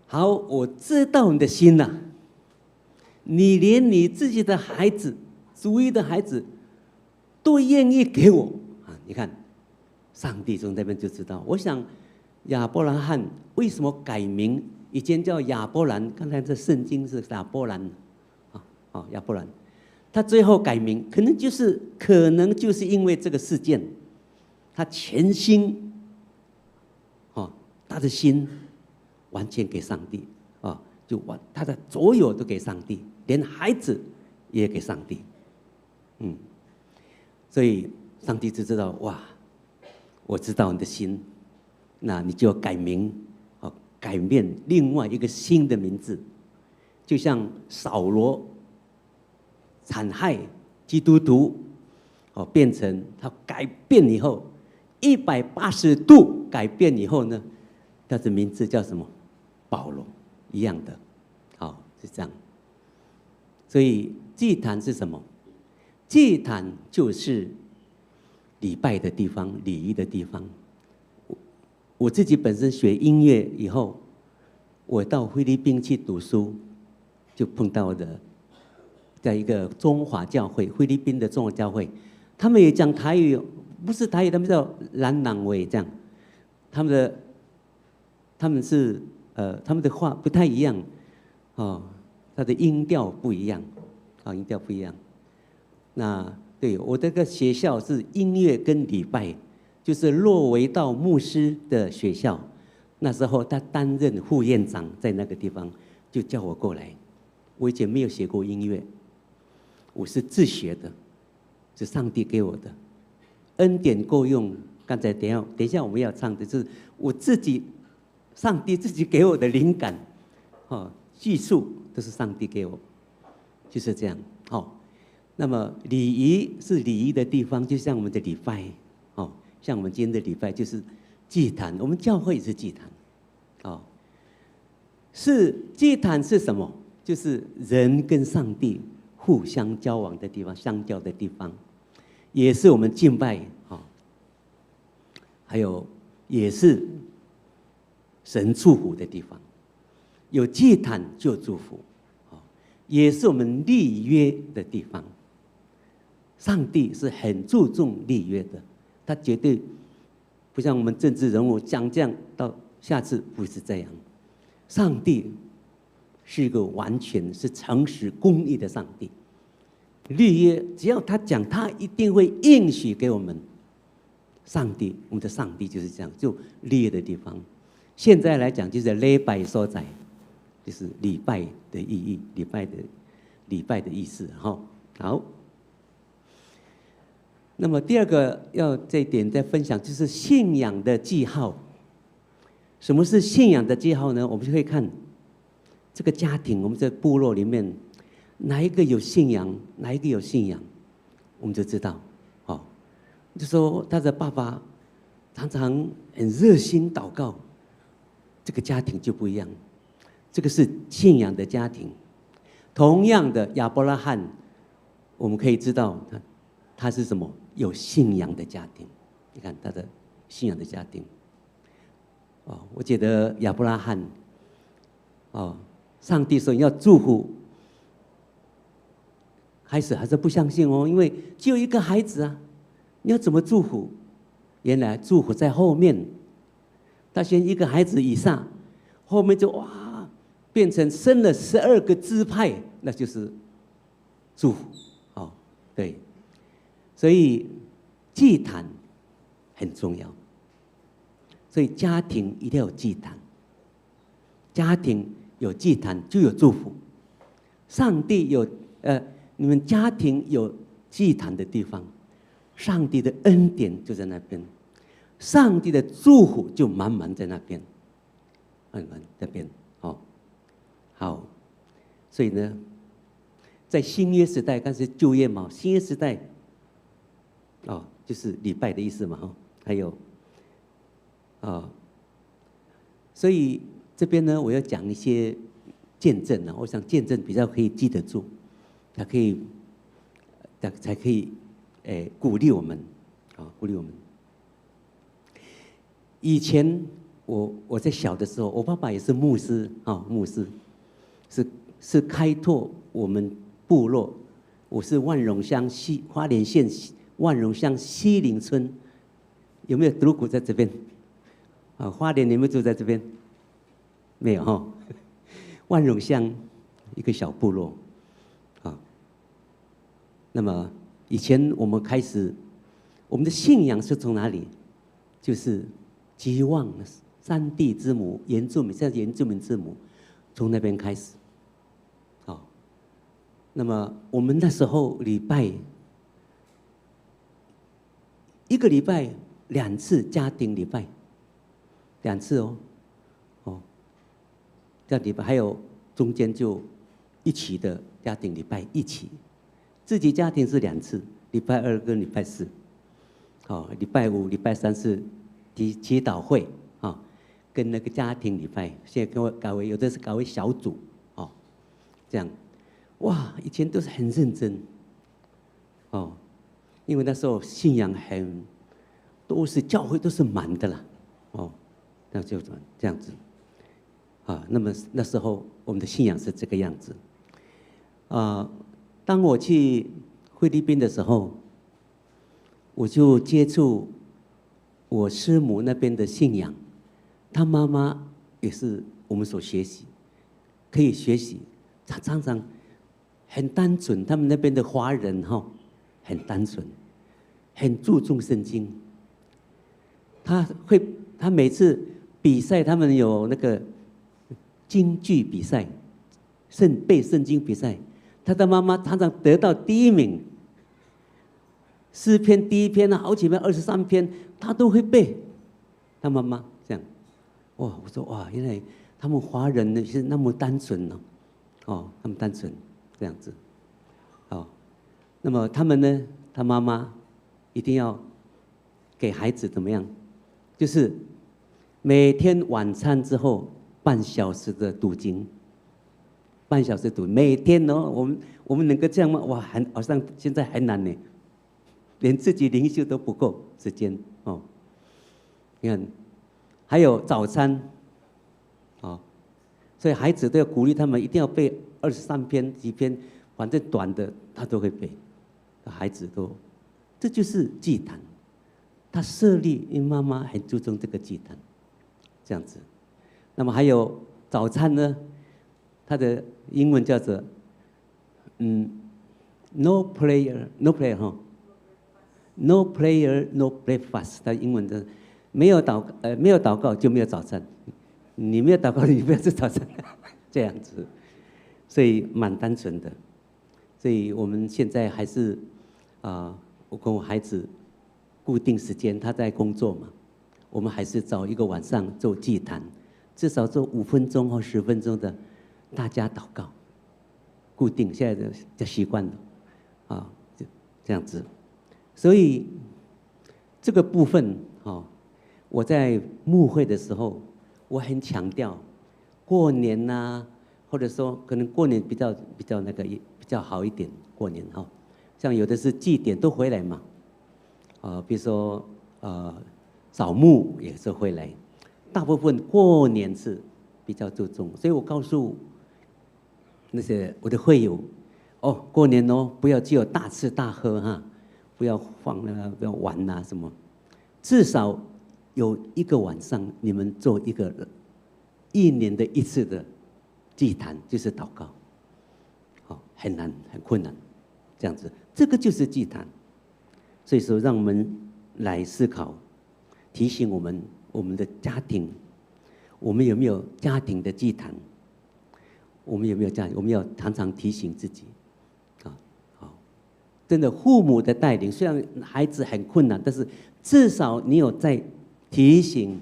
好，我知道你的心呐、你连你自己的孩子，主一的孩子，都愿意给我啊！你看。上帝从那边就知道。我想亚伯拉罕为什么改名？以前叫亚伯兰，刚才这圣经是亚伯兰，亚伯兰，他最后改名，可能就是因为这个事件，他全心，他的心完全给上帝，他的所有都给上帝，连孩子也给上帝，所以上帝就知道哇。我知道你的心，那你就要改名，改变另外一个新的名字，就像扫罗残害基督徒，变成他改变以后180度改变以后呢，他的名字叫什么？保罗，一样的，是这样。所以祭坛是什么？祭坛就是礼拜的地方，礼仪的地方。我自己本身学音乐以后，我到菲律宾去读书，就碰到的，在一个中华教会，菲律宾的中华教会，他们也讲台语，不是台语，他们叫兰朗维这样，他们的话不太一样，他的音调不一样，音调不一样。那对，我这个学校是音乐跟礼拜，就是洛维道牧师的学校。那时候他担任副院长，在那个地方就叫我过来。我以前没有学过音乐，我是自学的，是上帝给我的恩典够用。刚才等一下我们要唱的是我自己，上帝自己给我的灵感，叙述都是上帝给我，就是这样。那么礼仪是礼仪的地方，就像我们的礼拜，像我们今天的礼拜就是祭坛，我们教会也是祭坛，是祭坛是什么？就是人跟上帝互相交往的地方，相交的地方，也是我们敬拜，还有也是神祝福的地方。有祭坛就祝福，也是我们立约的地方。上帝是很注重立约的，他绝对不像我们政治人物讲这样，到下次不是这样。上帝是一个完全是诚实公义的上帝。立约只要他讲，他一定会应许给我们。上帝，我们的上帝就是这样，就立约的地方。现在来讲，就是礼拜所在，就是礼拜的意义，礼拜的意思。哈，好。那么第二个要这一点再分享，就是信仰的记号。什么是信仰的记号呢？我们就可以看这个家庭，我们在部落里面，哪一个有信仰，哪一个有信仰，我们就知道。哦，就说他的爸爸常常很热心祷告，这个家庭就不一样。这个是信仰的家庭。同样的，亚伯拉罕，我们可以知道他是什么？有信仰的家庭。你看他的信仰的家庭。哦，我觉得亚伯拉罕，哦，上帝说你要祝福，开始还是不相信哦，因为只有一个孩子啊，你要怎么祝福？原来祝福在后面，他先一个孩子以上，后面就哇变成生了12个支派，那就是祝福。哦，对。所以祭坛很重要，所以家庭一定要有祭坛。家庭有祭坛就有祝福。上帝有你们家庭有祭坛的地方，上帝的恩典就在那边，上帝的祝福就满满在那边，满满这边。哦，好，所以呢，在新约时代，刚才旧约嘛，新约时代。哦，就是礼拜的意思嘛，哈，还有，所以这边呢，我要讲一些见证呢，我想见证比较可以记得住，才可以，鼓励我们，鼓励我们。以前我在小的时候，我爸爸也是牧师，牧师，是开拓我们部落，我是万荣乡花莲县万荣乡西林村，有没有独谷在这边？花莲有没有住在这边？没有哈。万荣乡一个小部落，那么以前我们开始，我们的信仰是从哪里？就是希望山地之母原住民，现在原住民之母，从那边开始。那么我们那时候礼拜。一个礼拜2次家庭礼拜，2次哦，家庭礼拜还有中间就一起的家庭礼拜一起，自己家庭是2次，礼拜2跟礼拜4，礼拜5、礼拜3是祈祷会跟那个家庭礼拜，现在跟我改为有的是改为小组这样，哇，以前都是很认真因为那时候信仰都是教会都是满的啦，那就这样子，那么那时候我们的信仰是这个样子，当我去菲律宾的时候，我就接触我师母那边的信仰，她妈妈也是我们所学习，可以学习，她常常很单纯，他们那边的华人很单纯。很注重圣经，他每次比赛，他们有那个京剧比赛，背圣经比赛，他的妈妈常常得到第1名。诗篇第1篇好几篇23篇，他都会背。他妈妈这样，哇！我说哇，原来他们华人呢是那么单纯他们单纯这样子，那么他们呢，他妈妈。一定要给孩子怎么样？就是每天晚餐之后半小时的读经，半小时读，每天我们能够这样吗？哇，好像现在还难呢，连自己灵修都不够时间你看，还有早餐所以孩子都要鼓励他们一定要背23篇几篇，反正短的他都会背，孩子都。这就是祭坛，他设立，因为妈妈很注重这个祭坛，这样子。那么还有早餐呢，它的英文叫做no prayer哈，no prayer no breakfast。它英文的没有祷告就没有早餐，你没有祷告你不要吃早餐，这样子。所以蛮单纯的。所以我们现在还是我跟我孩子固定时间，他在工作嘛，我们还是找一个晚上做祭坛，至少做5分钟或10分钟的大家祷告，固定现在的习惯了就这样子。所以这个部分我在牧会的时候，我很强调过年呐，或者说可能过年比较那个比较好一点，过年像有的是祭典都回来嘛，比如说扫墓也是回来，大部分过年是比较注重，所以我告诉那些我的会友，过年不要只有大吃大喝哈，不要放不要玩什么，至少有一个晚上你们做一个1年的1次的祭坛，就是祷告，很难很困难，这样子，这个就是祭坛。所以说，让我们来思考，提醒我们的家庭，我们有没有家庭的祭坛？我们有没有家庭？我们要常常提醒自己，真的父母的带领，虽然孩子很困难，但是至少你有在提醒、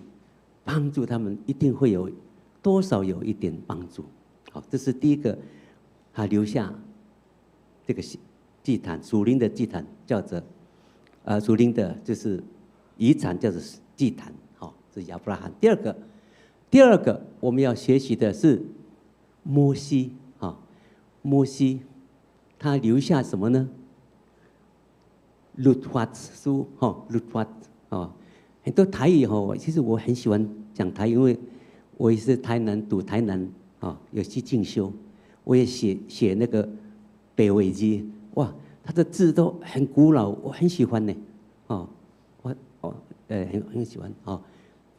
帮助他们，一定会有多少有一点帮助。好，这是第一个，留下这个祭坛，属灵的祭坛，叫做属灵的就是遗产，叫做祭坛。是亚伯拉罕。第二个我们要学习的是摩西。摩西他留下什么呢？律法书，律法很多台语其实我很喜欢讲台语，因为我也是台南读台南有去进修，我也写那个北纬记，哇，他的字都很古老，我很喜欢呢，很喜欢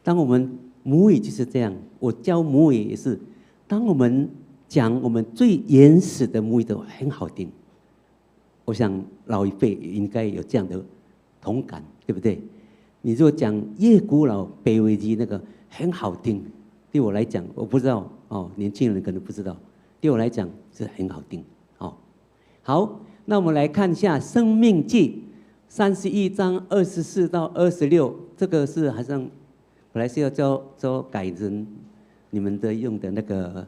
当我们母语就是这样，我教母语也是，当我们讲我们最原始的母语都很好听。我想老一辈应该有这样的同感，对不对？你如果讲越古老北纬记那个很好听，对我来讲，我不知道年轻人可能不知道，对我来讲是很好听。好，那我们来看一下《申命记》31章24到26，这个是好像本来是要教改成你们的用的那个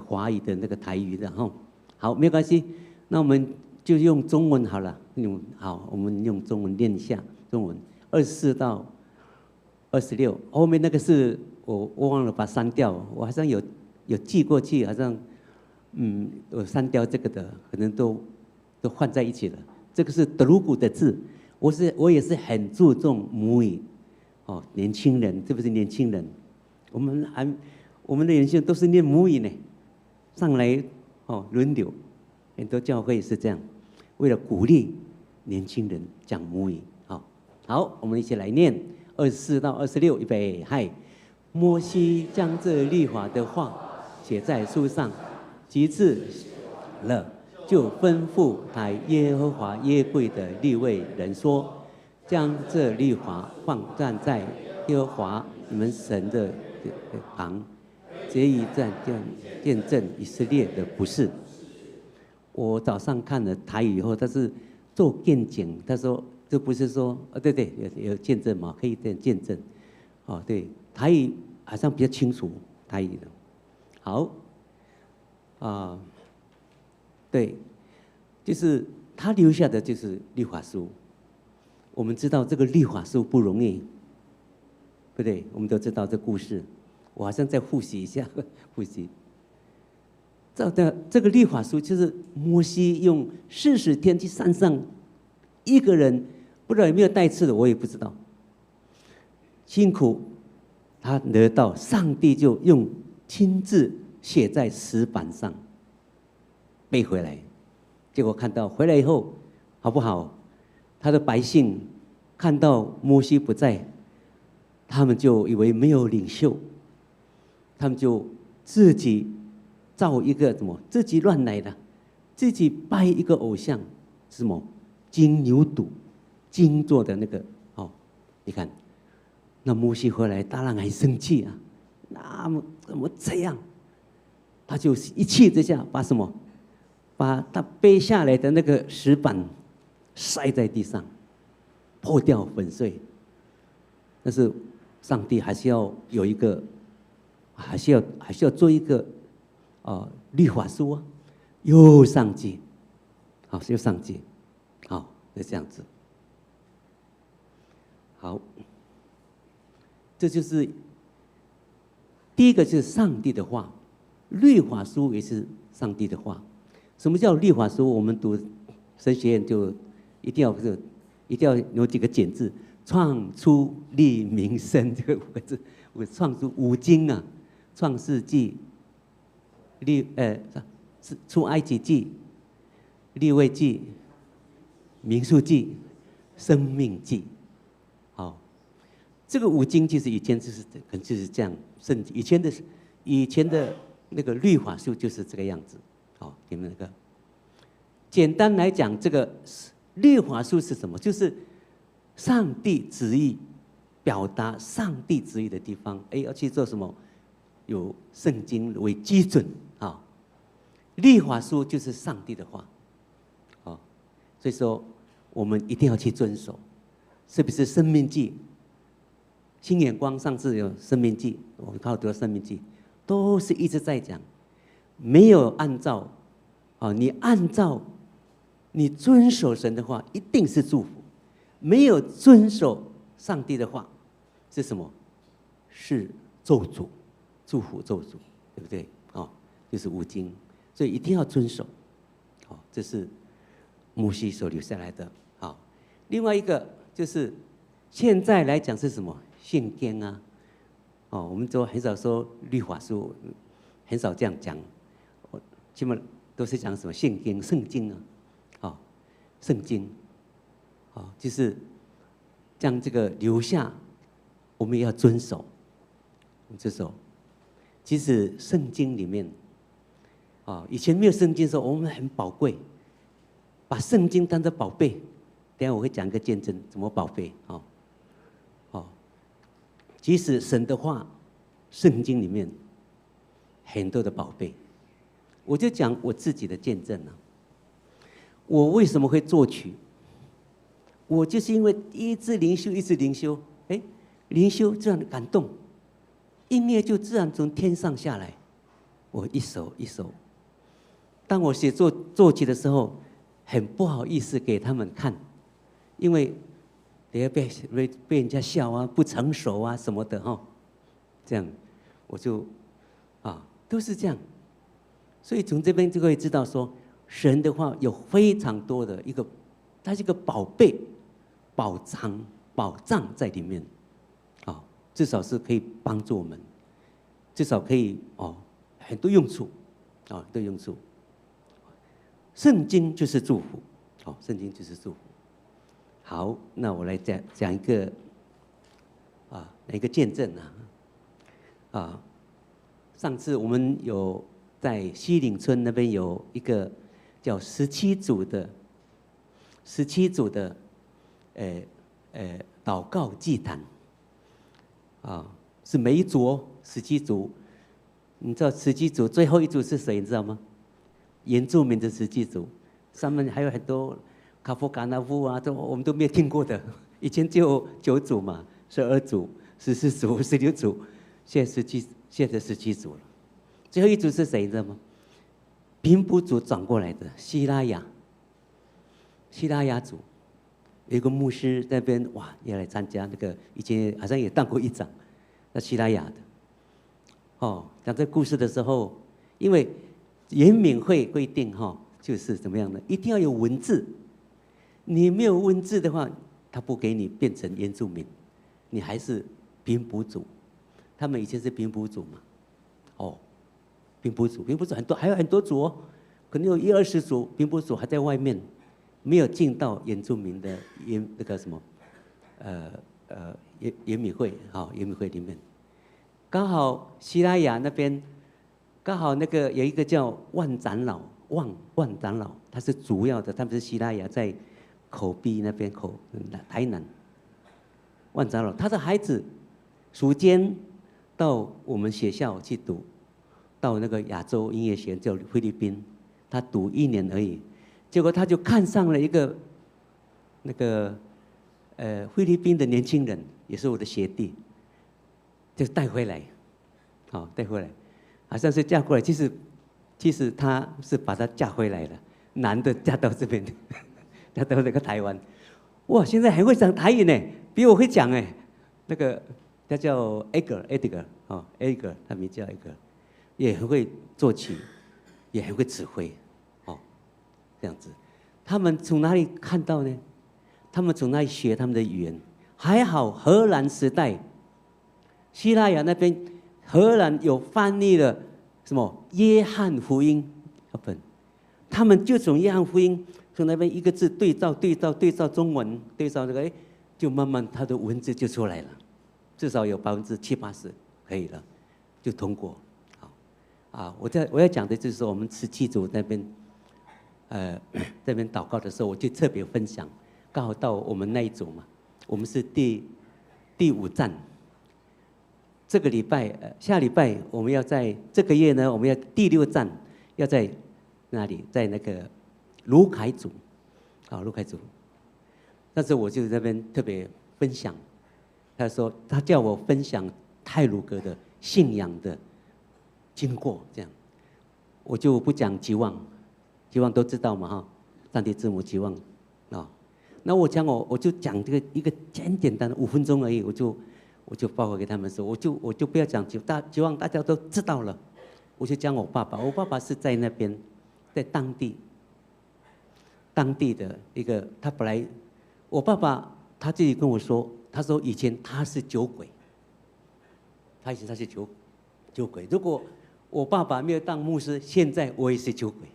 华语的那个台语的好，没关系，那我们就用中文好了。好，我们用中文念一下中文24到26，后面那个是我忘了把它删掉，我好像有寄过去，好像我删掉这个的，可能都换在一起了。这个是德鲁古的字，我也是很注重母语年轻人，是不是年轻人？我们的年轻人都是念母语呢，上来轮流，很多教会也是这样，为了鼓励年轻人讲母语。好，我们一起来念24到26，预备，嗨！摩西将这律法的话写在书上，其次了，就吩咐抬耶和华约柜的利未人说：将这律法放站在耶和华你们神的旁，这一战见证以色列的不是。我早上看了台语以后，他是做见证，他说这不是说对，有见证嘛，可以这样见证。对，台语好像比较清楚台语的。好，对，就是他留下的就是律法书。我们知道这个律法书不容易，对不对？我们都知道这故事，我好像再复习一下，复习。这个律法书就是摩西用40天去山上，一个人不知道有没有带刺的，我也不知道，辛苦他得到，上帝就用亲自写在石板上背回来，结果看到回来以后好不好？他的百姓看到摩西不在，他们就以为没有领袖，他们就自己造一个什么，自己乱来的，自己拜一个偶像，是什么金牛犊，金做的那个哦，你看，那摩西回来当然很生气啊，那么怎么这样？他就一气之下把什么，把他背下来的那个石板摔在地上，破掉粉碎。但是上帝还是要有一个，还是要做一个律法书啊，又上街，好，又上街，好，就这样子。好，这就是第一个，就是上帝的话，律法书也是上帝的话。什么叫律法书？我们读神学院就一定要有几个简字：创、出、立、民、生这个5个字。我创出5经啊，《创世纪》、出埃及记、利未记、民数记、生命记。好，这个5经其实以前可能就是这样，以前的那个律法书就是这个样子。好，你们那个简单来讲，这个律法书是什么？就是上帝旨意，表达上帝旨意的地方。要去做什么？有圣经为基准啊。律法书就是上帝的话，所以说我们一定要去遵守。是不是《生命记》？新眼光上次有《生命记》，我们靠读《生命记》，都是一直在讲。没有按照你遵守神的话，一定是祝福；没有遵守上帝的话，是什么？是咒诅，祝福咒诅，对不对？就是5经，所以一定要遵守。这是摩西所留下来的。另外一个就是现在来讲是什么？宪经啊，我们都很少说律法书，很少这样讲。基本都是讲什么圣经、圣经啊，圣经，就是将这个留下，我们也要遵守，遵守。其实圣经里面，以前没有圣经的时候，我们很宝贵，把圣经当作宝贝。等一下我会讲一个见证，怎么宝贝其实神的话，圣经里面很多的宝贝。我就讲我自己的见证啊。我为什么会作曲？我就是因为一直灵修，灵修这样的感动，音乐就自然从天上下来。我一首一首，当我写作曲的时候，很不好意思给他们看，因为等下被人家笑啊，不成熟啊什么的这样我就都是这样。所以从这边就可以知道说，神的话有非常多的它是一个宝贝、宝藏在里面，至少是可以帮助我们，至少可以很多用处，很多用处。圣经就是祝福，圣经就是祝福。好，那我来讲一个一个见证上次我们有在西岭村那边有一个叫17组的祷告祭坛是每一组17组。你知道17组最后一组是谁？你知道吗？原住民的17组，上面还有很多卡夫卡纳夫啊，我们都没有听过的。以前只有9组嘛，12组、14组、16组，现在17组了。最后一组是谁？你知道吗？平埔族转过来的西拉雅族，有一个牧师那边也来参加那个，以前好像也当过议长，那西拉雅的。讲这故事的时候，因为原民会规定就是怎么样呢？一定要有文字，你没有文字的话，他不给你变成原住民，你还是平埔族。他们以前是平埔族嘛，平埔族很多，还有很多族可能有20-20组平埔族还在外面，没有进到原住民的那个什么，原民会，原民会里面，刚好西拉雅那边，刚好那个有一个叫万长老，万长老，他是主要的，他们是西拉雅在口壁那边台南，万长老，他的孩子暑间到我们学校去读，到那个亚洲音乐学院，叫菲律宾，他读1年而已。结果他就看上了一个那个菲律宾的年轻人，也是我的学弟，就带回来，带回来，好像是嫁过来。其实他是把她嫁回来了，男的嫁到这边，嫁到那个台湾。哇，现在还会讲台语呢，比我会讲哎。那个他叫 Edgar， Edgar， 他名叫 Edgar， 也很会作曲，也很会指挥。这样子，他们从哪里看到呢？他们从哪里学他们的语言？还好荷兰时代，西拉雅那边荷兰有翻译了什么约翰福音本，他们就从约翰福音从那边一个字对照中文，对照这个，就慢慢他的文字就出来了，至少有70%、80%可以了，就通过。我要讲的就是说，我们17组那边。这边祷告的时候，我就特别分享，刚好到我们那一组嘛，我们是第5站。这个礼拜，下礼拜我们要在这个月呢，我们要第6站，要在哪里？在那个卢凯族，卢凯族。但是我就在那边特别分享，他说他叫我分享太鲁阁的信仰的经过，这样，我就不讲吉望。吉望都知道嘛上帝之母吉望那我就讲这个一个简单的5分钟而已，我就报告给他们说，我就不要讲吉望，大家都知道了。我就讲我爸爸是在那边，在当地的一个，他本来我爸爸他自己跟我说，他说以前他是酒鬼，他是酒鬼。如果我爸爸没有当牧师，现在我也是酒鬼。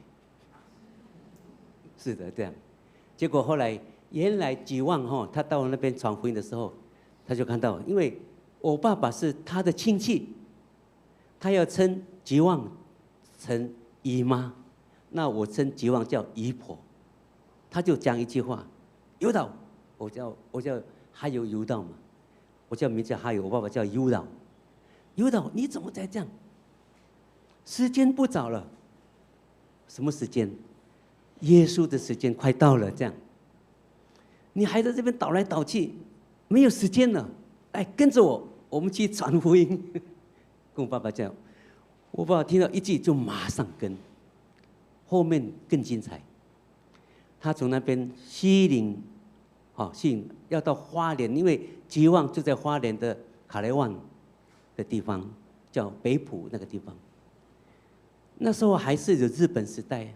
是的，这样。结果后来，原来吉望他到那边传福音的时候，他就看到，因为我爸爸是他的亲戚，他要称吉望成姨妈，那我称吉望叫姨婆，他就讲一句话：犹导，我叫还有犹导嘛，我叫名叫还有，我爸爸叫犹导，犹导你怎么才这样？时间不早了，什么时间？耶稣的时间快到了，这样，你还在这边倒来倒去，没有时间了。哎，跟着我，我们去传福音。跟我爸爸讲，我爸爸听到一句就马上跟，后面更精彩。他从那边西岭，要到花莲，因为吉望就在花莲的卡雷旺的地方，叫北埔那个地方。那时候还是有日本时代。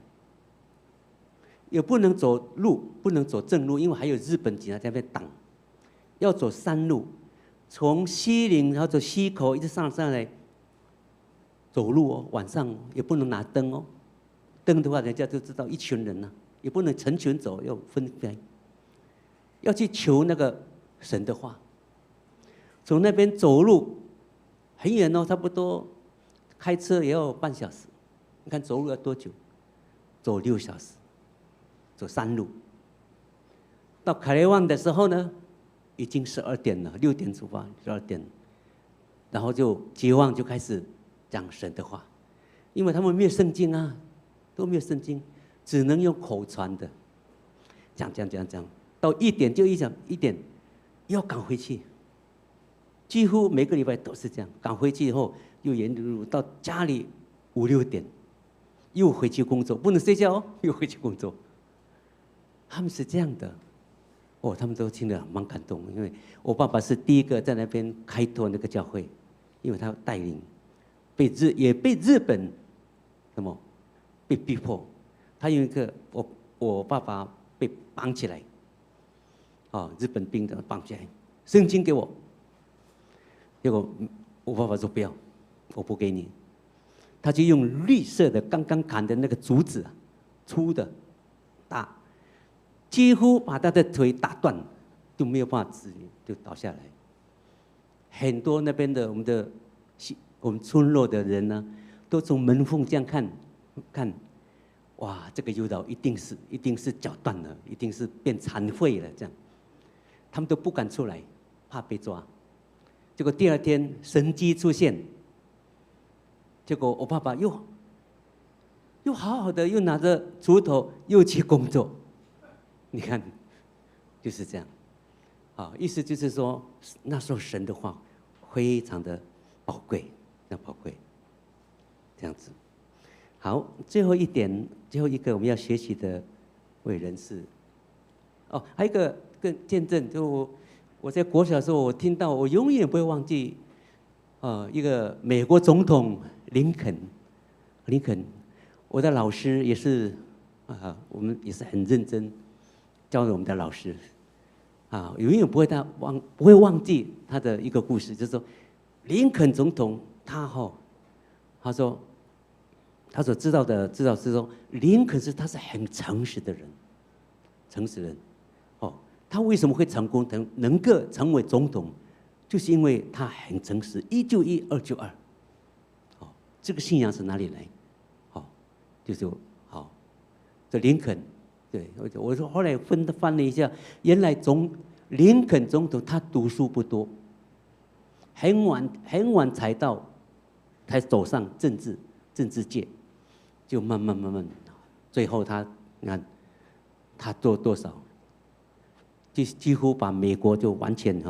也不能走路，不能走正路，因为还有日本警察在那边挡，要走山路，从西岭然后走溪口一直上来，走路晚上也不能拿灯灯的话人家就知道一群人了，也不能成群走，要分开，要去求那个神的话，从那边走路很远差不多开车也要半小时，你看走路要多久？走6小时。走山路，到卡雷旺的时候呢，已经12点了，6点出发，12点，然后就吉望就开始讲神的话，因为他们没有圣经都没有圣经，只能用口传的，讲，到1点就1点，要赶回去，几乎每个礼拜都是这样，赶回去以后又沿路到家里5、6点，又回去工作，不能睡觉又回去工作。他们是这样的，他们都听得蛮感动，因为我爸爸是第一个在那边开拓那个教会，因为他带领，也被日本被逼迫，他有一个我爸爸被绑起来，日本兵的绑起来，圣经给我，结果我爸爸说不要，我不给你，他就用绿色的刚刚砍的那个竹子，粗的大。几乎把他的腿打断，就没有办法自理，就倒下来。很多那边的我们村落的人呢，都从门缝这样看，哇，这个诱导一定是脚断了，一定是变残废了，这样，他们都不敢出来，怕被抓。结果第二天神迹出现，结果我爸爸又好好的，又拿着锄头又去工作，你看，就是这样，啊，意思就是说，那时候神的话非常的宝贵，那宝贵，这样子。好，最后一个我们要学习的伟人是，哦，还有一个更见证，就我在国小的时候，我听到，我永远不会忘记，一个美国总统林肯，我的老师也是，我们也是很认真教我们的老师，永远不会忘记他的一个故事，就是说，林肯总统他说。他所知道是说，林肯他是很诚实的人，他为什么会成功能够成为总统，就是因为他很诚实，一就一，二就二，这个信仰是哪里来？就是这林肯，对，我说后来翻了一下，原来林肯总统他读书不多，很晚才走上政治界。就慢慢，最后他做多少，几乎把美国就完全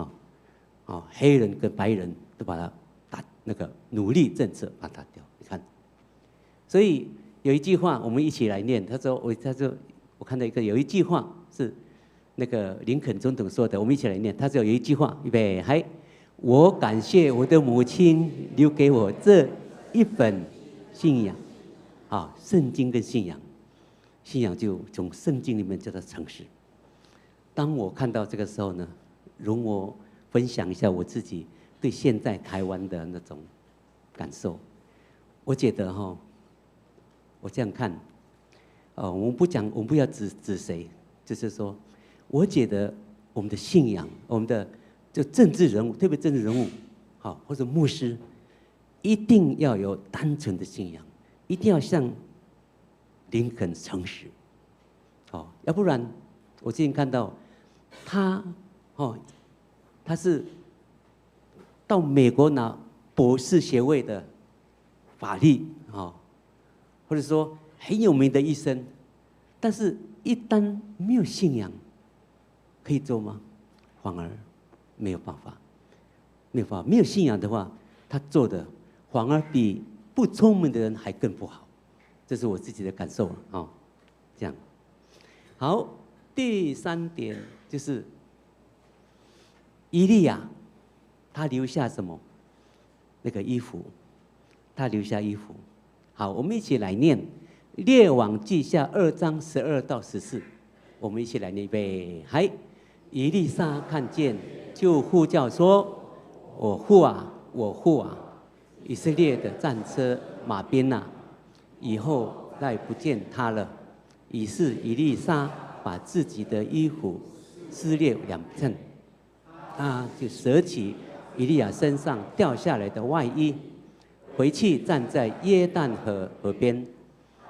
黑人跟白人都把他打那个奴隶政策把他打掉，你看。所以有一句话我们一起来念，他说我看到有一句话是那个林肯总统说的，我们一起来念。他说有一句话，预备，嗨，我感谢我的母亲留给我这一本信仰。圣经跟信仰就从圣经里面叫做诚实。当我看到这个时候呢，容我分享一下我自己对现在台湾的那种感受。我觉得我这样看，我们不要指谁，就是说，我觉得我们的信仰，我们的就政治人物，特别政治人物，或者牧师，一定要有单纯的信仰。一定要像林肯诚实，要不然我最近看到他是到美国拿博士学位的法律，或者说很有名的医生，但是一旦没有信仰，可以做吗？反而没有办法，没有信仰的话，他做的反而比不聪明的人还更不好，这是我自己的感受这样。好，第3点就是以利亚，他留下什么？那个衣服，他留下衣服。好，我们一起来念《列王记下》2章12到14，我们一起来念，预备，嗨！以利沙看见，就呼叫说：“我父啊，我父啊！”以色列的战车马兵以后再不见他了。于是以利沙把自己的衣服撕裂2寸，他就舍起以利亚身上掉下来的外衣，回去站在约旦河边。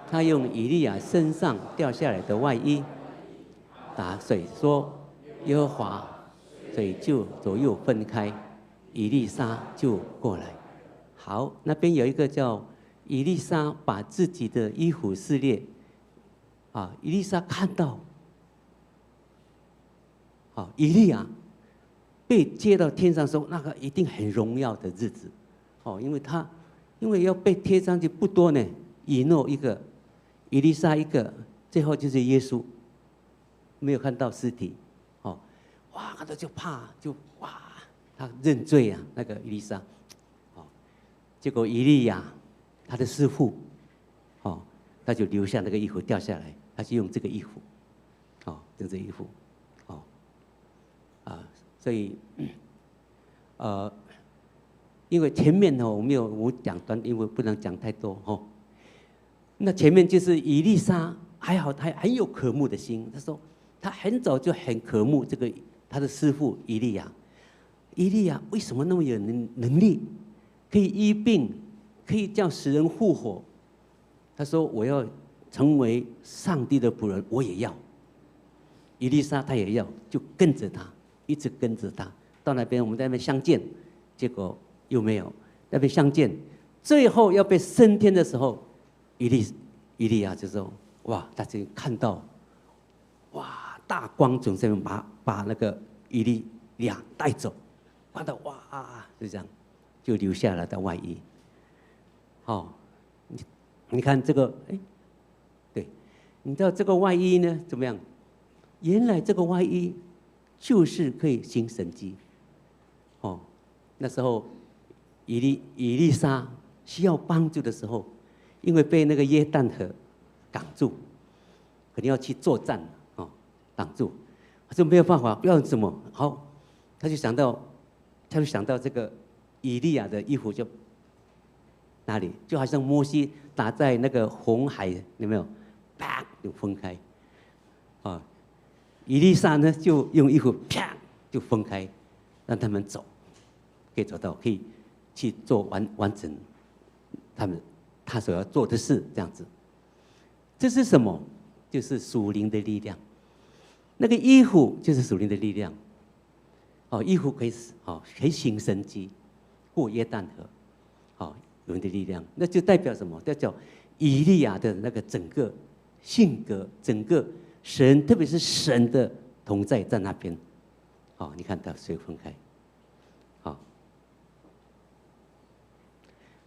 他用以利亚身上掉下来的外衣打水，说：“耶和华！”水就左右分开，以利沙就过来。好，那边有一个叫以利沙把自己的衣服撕裂，以利沙看到，以利亚被接到天上的时候，那个一定很荣耀的日子，因为要被贴上去不多呢，以诺一个，以利沙一个，最后就是耶稣，没有看到尸体，看到就怕，他认罪啊，那个以利沙。结果以利亚他的师父，他就留下那个衣服掉下来，他就用这个衣服，用这个衣服，所以因为前面我讲短，因为不能讲太多那前面就是以利沙还好，他很有渴慕的心，他说他很早就很渴慕这个他的师父以利亚。以利亚为什么那么有能力，可以医病，可以叫死人复活？他说：“我要成为上帝的仆人，我也要。”以利沙他也要，就跟着他，一直跟着他。到那边我们在那边相见，结果又没有。那边相见，最后要被升天的时候，以利亚就说：“哇！”他就看到，哇，大光从这边把那个以利亚带走，看到哇，就这样，就留下了的外衣。好，你看这个，哎，对，你知道这个外衣呢怎么样？原来这个外衣就是可以行神迹。哦，那时候以利沙需要帮助的时候，因为被那个约旦河挡住，肯定要去作战哦，挡住，他就没有办法，要什么好，他就想到这个以利亚的衣服就哪里，就好像摩西打在那个红海，有没有？啪就分开，啊，以利沙呢就用衣服啪就分开，让他们走，可以走到可以去做完整他所要做的事，这样子。这是什么？就是属灵的力量。那个衣服就是属灵的力量。哦，衣服可以行神迹，过约旦河，哦，有人的力量，那就代表什么？代表以利亚的那个整个性格，整个神，特别是神的同在在那边。哦，你看到水分开，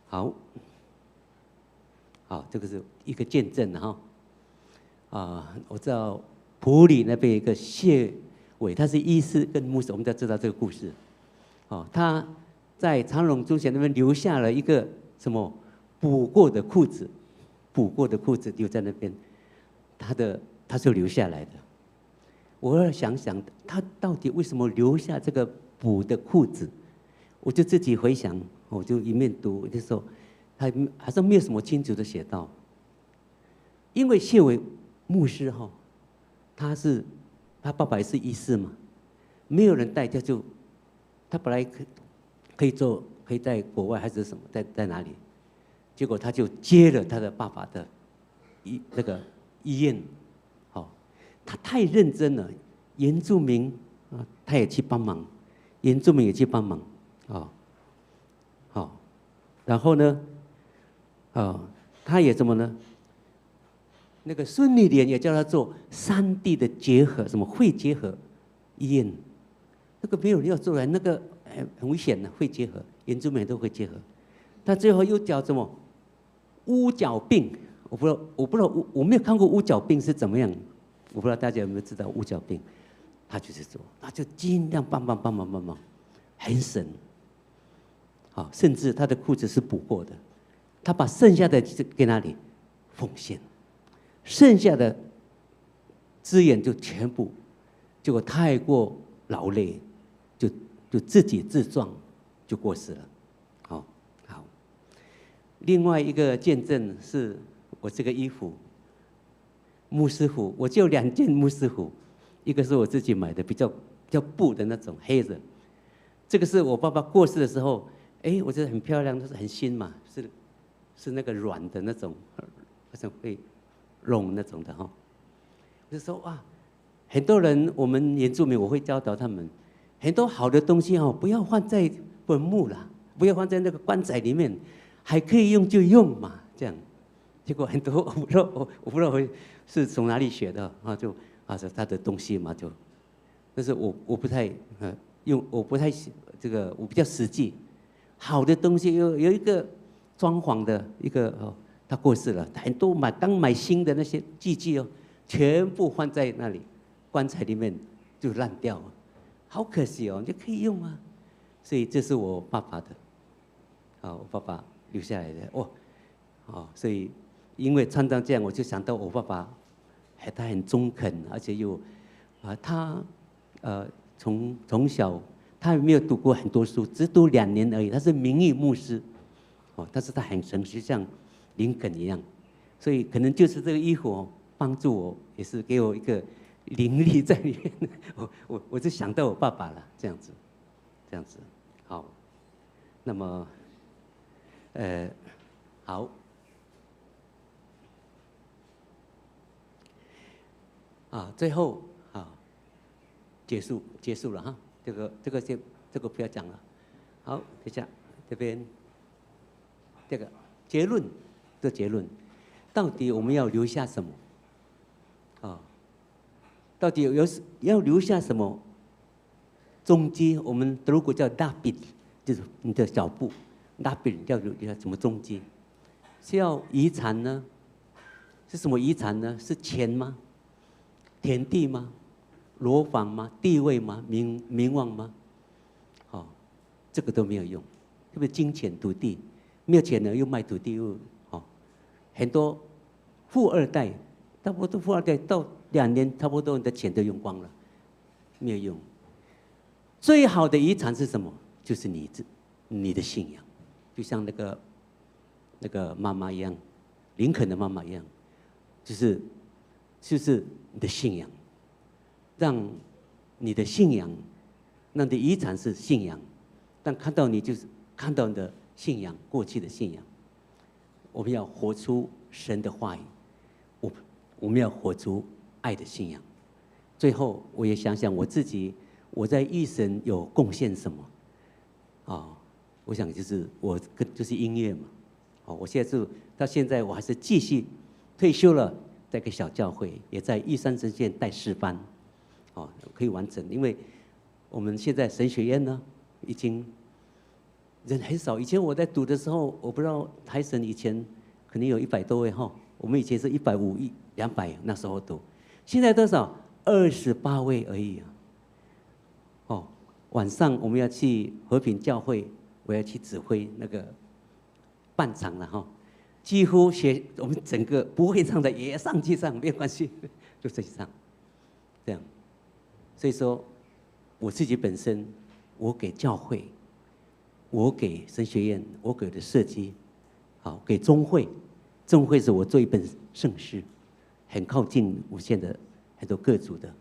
好，这个是一个见证哈。我知道埔里那边有一个谢伟，他是医师跟牧师，我们都知道这个故事。他在长荣中学那边留下了一个什么补过的裤子留在那边，他就留下来的。我要想想他到底为什么留下这个补的裤子，我就自己回想，我就一面读，就说他好像没有什么清楚的写到，因为谢伟牧师他爸爸也是医师嘛，没有人带他本来可以在国外还是什么，在哪里，结果他就接了他的爸爸的那个医院，他太认真了，原住民他也去帮忙，原住民也去帮忙，然后呢，他也怎么呢？那个孙女莲也叫他做3地的结合，什么会结合医院，那个没有人要做来，那个很危险的，会结合，原住民都会结合。他最后又叫什么乌角病，我不知道，我没有看过乌角病是怎么样，我不知道大家有没有知道乌角病，他就是做，他就尽量帮忙，很神。甚至他的裤子是补过的，他把剩下的给哪里奉献，剩下的资源就全部，结果太过劳累，就自己自撞就过世了。好，另外一个见证是我这个衣服牧师服，我就2件牧师服，一个是我自己买的，比较布的那种黑的，这个是我爸爸过世的时候。我觉得很漂亮，都是很新嘛，是那个软的那种，好像会绒那种的哈。我就说哇，很多人我们原住民，我会教导他们，很多好的东西不要放在坟墓啦，不要放在那个棺材里面，还可以用就用嘛，这样。结果很多我不知道是从哪里学的就他的东西嘛就，但是我不太我不太这个我比较实际。好的东西有一个装潢的一个他过世了，很多刚买新的那些器具全部放在那里棺材里面就烂掉了，好可惜你就可以用啊。所以这是我爸爸的，我爸爸留下来的所以因为常常这样，我就想到我爸爸，他很中肯，而且又他从小。他没有读过很多书，只读2年而已。他是名誉牧师，但是他很诚实，像林肯一样。所以可能就是这个衣服帮助我，也是给我一个灵力在里面。我就想到我爸爸了，这样子。好，那么好。最后结束了哈，这个不要讲了。好，等一下这边这个结论，到底我们要留下什么？到底要留下什么踪迹？我们德国叫大笔，就是你的脚步，大笔要留下什么踪迹？是要遗产呢？是什么遗产呢？是钱吗？田地吗？楼房吗？地位吗？名望吗？这个都没有用，特别金钱、土地，没有钱呢又卖土地又很多富二代，差不多富二代到2年，差不多你的钱都用光了，没有用。最好的遗产是什么？就是你的信仰，就像那个妈妈一样，林肯的妈妈一样，就是你的信仰，让你的信仰，让你的遗产是信仰。但看到你就是看到你的信仰，过去的信仰。我们要活出神的话语，我们要活出爱的信仰。最后，我也想想我自己，我在一生有贡献什么？我想就是就是音乐嘛。我现在到现在我还是继续退休了，在个小教会，也在玉山神学院带诗班，可以完成。因为我们现在神学院呢，已经人很少。以前我在读的时候，我不知道台神以前可能有100多位哈，我们以前是150、200那时候读，现在多少？28位而已啊。晚上我们要去和平教会，我要去指挥那个伴唱了哈。几乎我们整个不会唱的也上去唱，没有关系，就上去唱，这样。所以说，我自己本身，我给教会，我给神学院，我给的设计，给中会是我做一本圣诗，很靠近我现在很多各族的，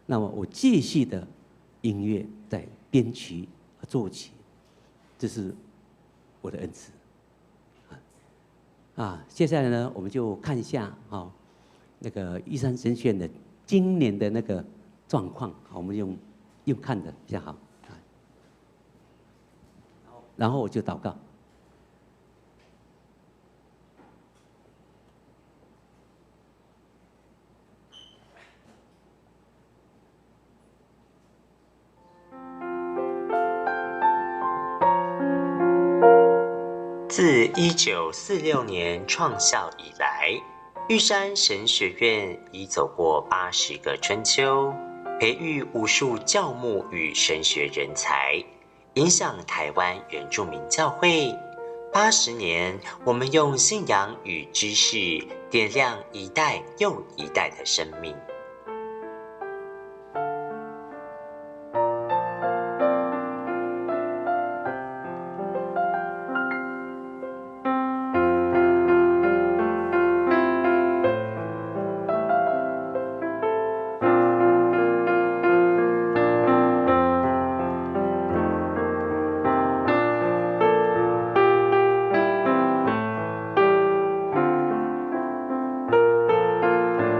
那么我继续的音乐在编曲和作曲，这是我的恩赐。接下来呢，我们就看一下那个玉山神学院的今年的那个状况，我们用看的比较好。然后我就祷告。自1946年创校以来，玉山神学院已走过80个春秋，培育无数教牧与神学人才，影响台湾原住民教会。80年，我们用信仰与知识点亮一代又一代的生命。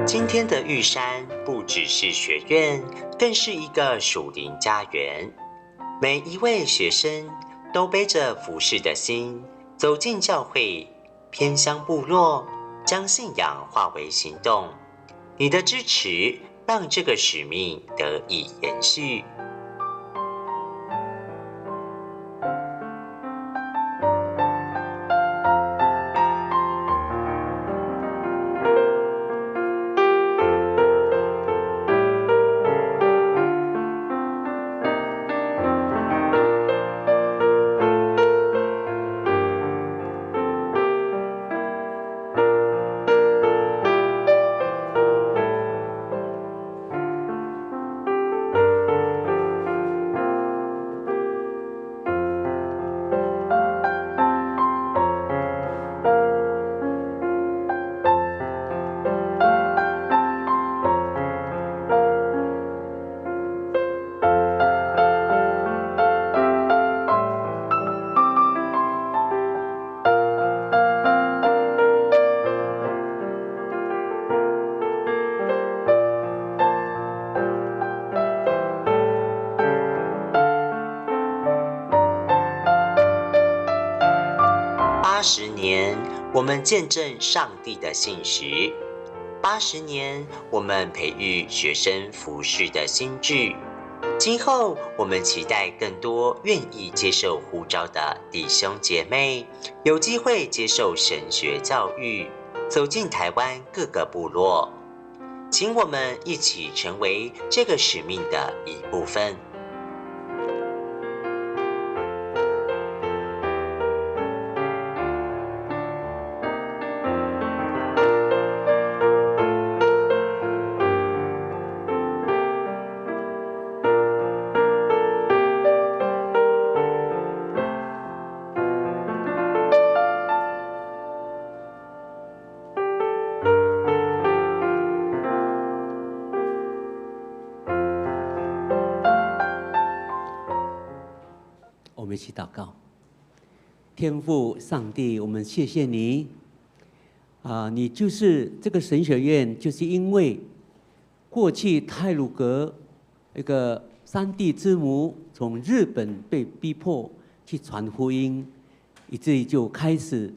今天的玉山不只是学院，更是一个属灵家园。每一位学生都背着服侍的心，走进教会，偏乡部落，将信仰化为行动。你的支持让这个使命得以延续。80年，我们见证上帝的信实；80年，我们培育学生服侍的心智。今后，我们期待更多愿意接受呼召的弟兄姐妹，有机会接受神学教育，走进台湾各个部落。请我们一起成为这个使命的一部分。我们一起祷告。天父上帝，我们谢谢你你就是这个神学院，就是因为过去太鲁阁一个三弟之母从日本被逼迫去传福音，以至于就开始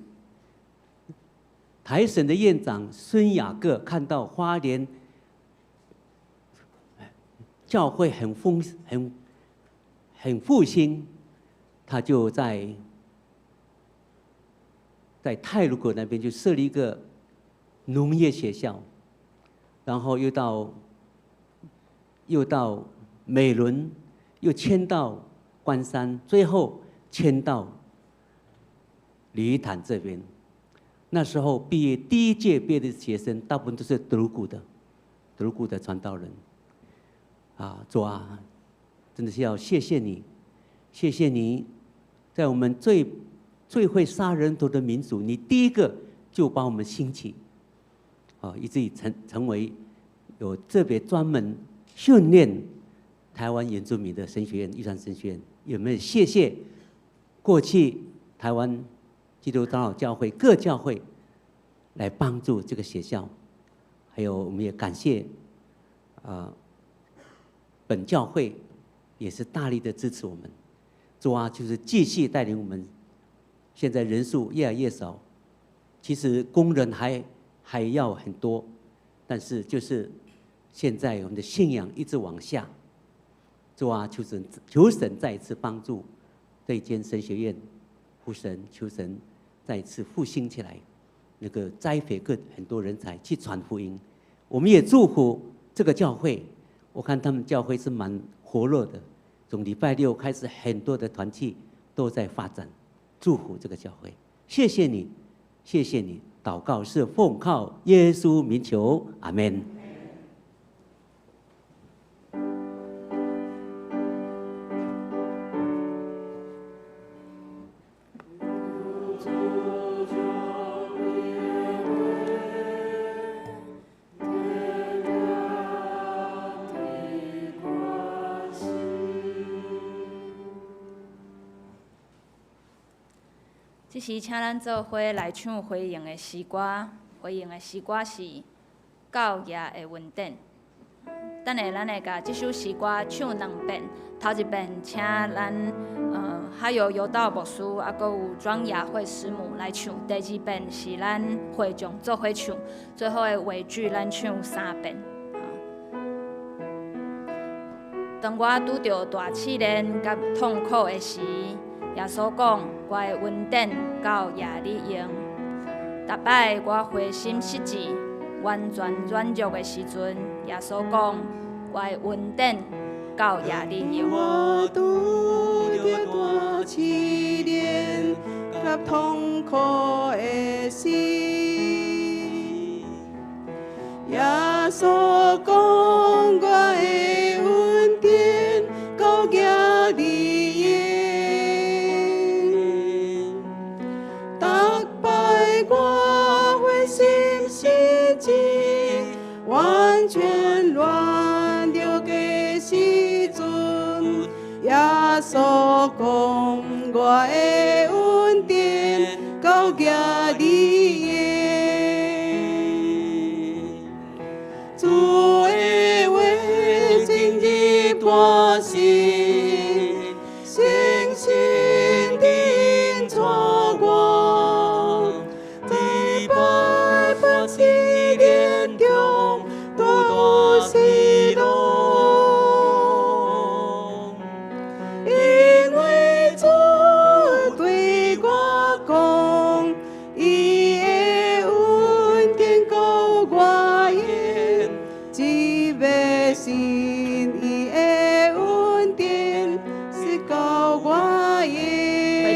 台省的院长孙雅各看到花莲教会很复兴，他就在太鲁阁那边就设立一个农业学校，然后又到美仑，又迁到关山，最后迁到鲤鱼潭这边。那时候第一届毕业的学生，大部分都是德鲁古的传道人。主啊，真的是要谢谢你，谢谢你，在我们最会杀人头的民族，你第一个就把我们兴起，以至于成为有特别专门训练台湾原住民的神学院——玉山神学院。有没有谢谢过去台湾基督长老教会各教会来帮助这个学校？还有，我们也感谢本教会也是大力的支持我们。主啊，就是继续带领我们。现在人数越来越少，其实工人还要很多，但是就是现在我们的信仰一直往下。主啊，求神再一次帮助这一间神学院，求神再一次复兴起来，那个栽培很多人才去传福音。我们也祝福这个教会，我看他们教会是蛮活络的，从礼拜六开始，很多的团契都在发展。祝福这个教会，谢谢你，谢谢你。祷告是奉靠耶稣名求，阿们。这时，请咱做伙来唱回应的诗歌。回应的诗歌是《教耶的恩典》。等下，咱会甲这首诗歌唱2遍。头一遍，请咱还有游道牧师，还佫有庄雅慧师母来唱。第2遍是咱会众做伙唱。最后的尾句，咱唱3遍。当我拄着大试炼甲痛苦的时，耶稣讲：“我的恩典够也你用。”逐摆我灰心失志、完全软弱的时阵，耶稣讲：“我的恩典够也你用。”我拄着大试炼甲痛苦的时，耶稣讲：“我的恩典够也你。”完全软弱的时阵，耶稣讲：“我的恩典够也你用。”主的话进入大心，深深地引带我。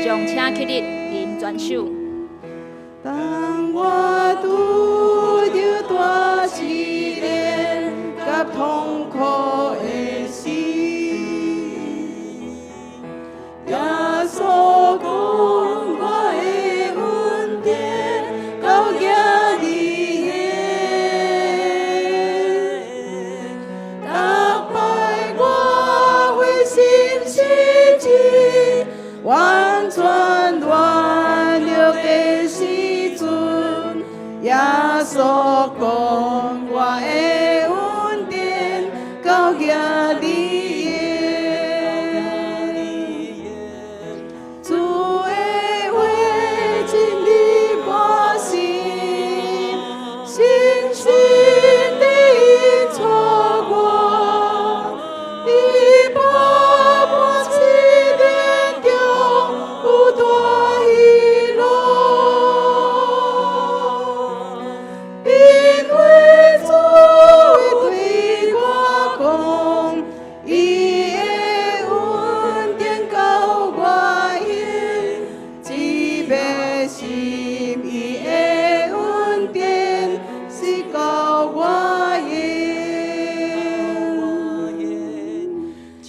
将请起立吟全首。当我拄着大试炼甲痛苦的时，耶稣讲我的恩典到今日的，逐摆我灰心失志，完全软弱的时阵，耶稣讲我的恩典到今日的，主的话进入我心，深深地错过，你把我试炼中有大喜乐，因为主会对我讲，伊的恩典到我因，只要心伊的恩典是到我因，只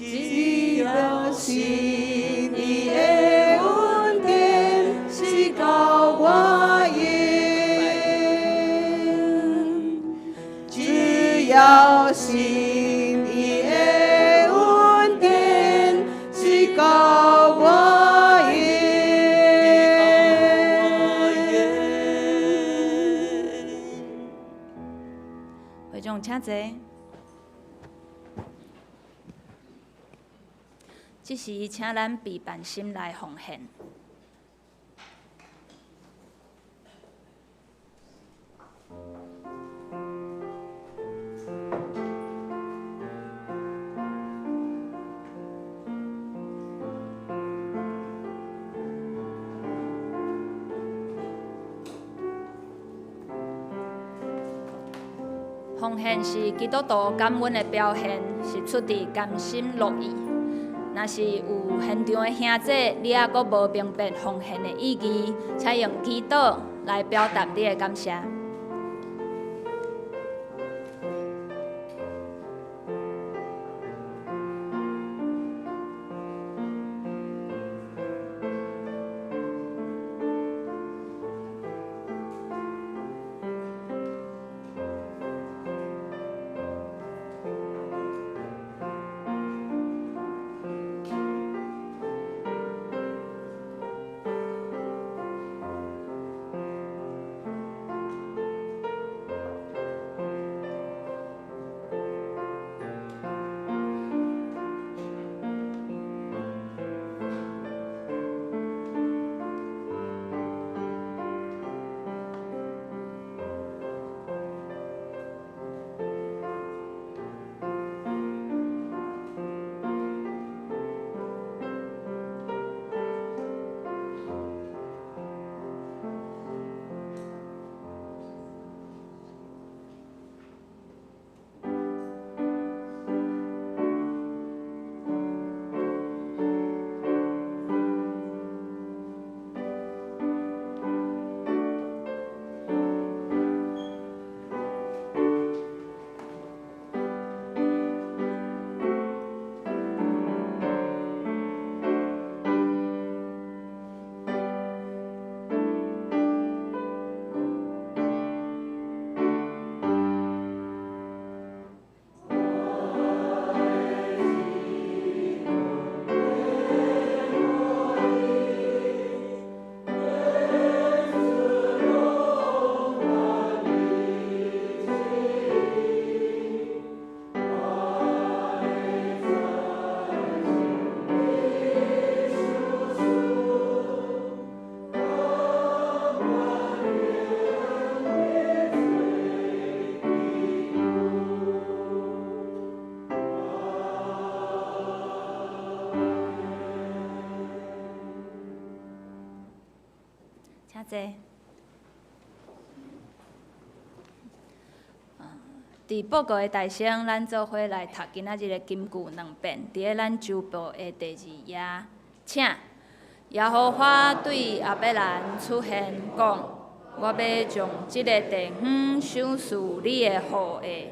要心伊的恩典是到我因，只要心伊的恩典是到我因。会众请坐。这时，请咱备办心来奉献。奉献是基督徒感恩的表现，是出自甘心乐意。若是有现场的兄姐，你还阁无明白奉献的意义，采用祈祷来表达你的感谢。请坐。伫报告的大声，咱做伙来读今仔日的金句2遍。伫咧咱周报的第2页，请耶和华对亚伯兰出现讲：我要将这个地方赏赐你的后裔。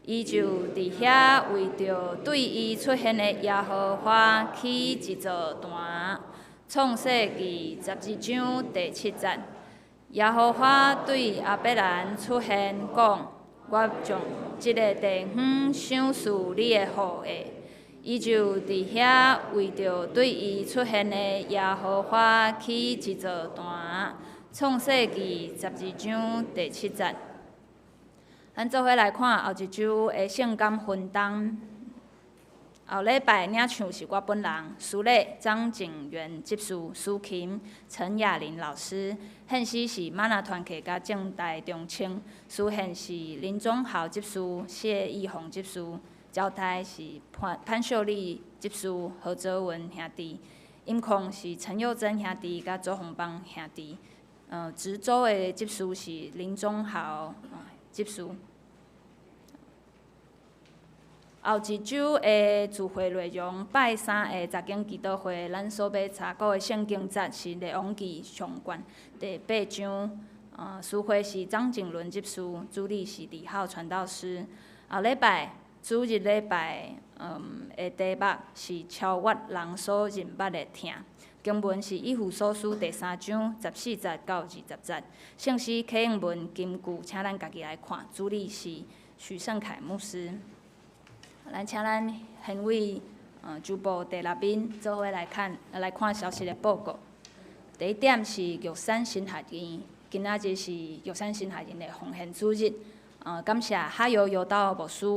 伊就伫遐为着对伊出现的耶和华起一座坛。创世纪12章第7节。耶和华对亚伯兰出现讲：我将这个地方赏赐你的后裔。伊就伫遐为着对伊出现的耶和华起一座坛。创世纪12章第7节。咱做伙来看后一周的性感分担。后礼拜领唱是我本人，司礼张景元执事，苏琴、陈雅玲老师，献诗是玛纳团契甲正大中青，司献是林宗豪执事、谢义宏执事，交代是潘秀丽执事、何泽文兄弟，音控是陈佑珍兄弟甲周宏邦兄弟。值周的执事是林宗豪执事。后一周的聚会内容，拜三的十经祈祷会，咱所要查考的圣经节是《列王记》上卷第8章。司会是张景伦执事，主理是李浩传道师。后礼拜主日礼拜，的题目是超越人所认捌的疼。经文是以弗所书第3章14节到20节。圣诗启应文金句，请咱家己来看。主理是许胜凯牧师。咱请咱县委主部第6面做伙来看消息的报告。第一点是玉山新学院，今仔日是玉山新学院的奉献主日。感谢哈游游道牧师，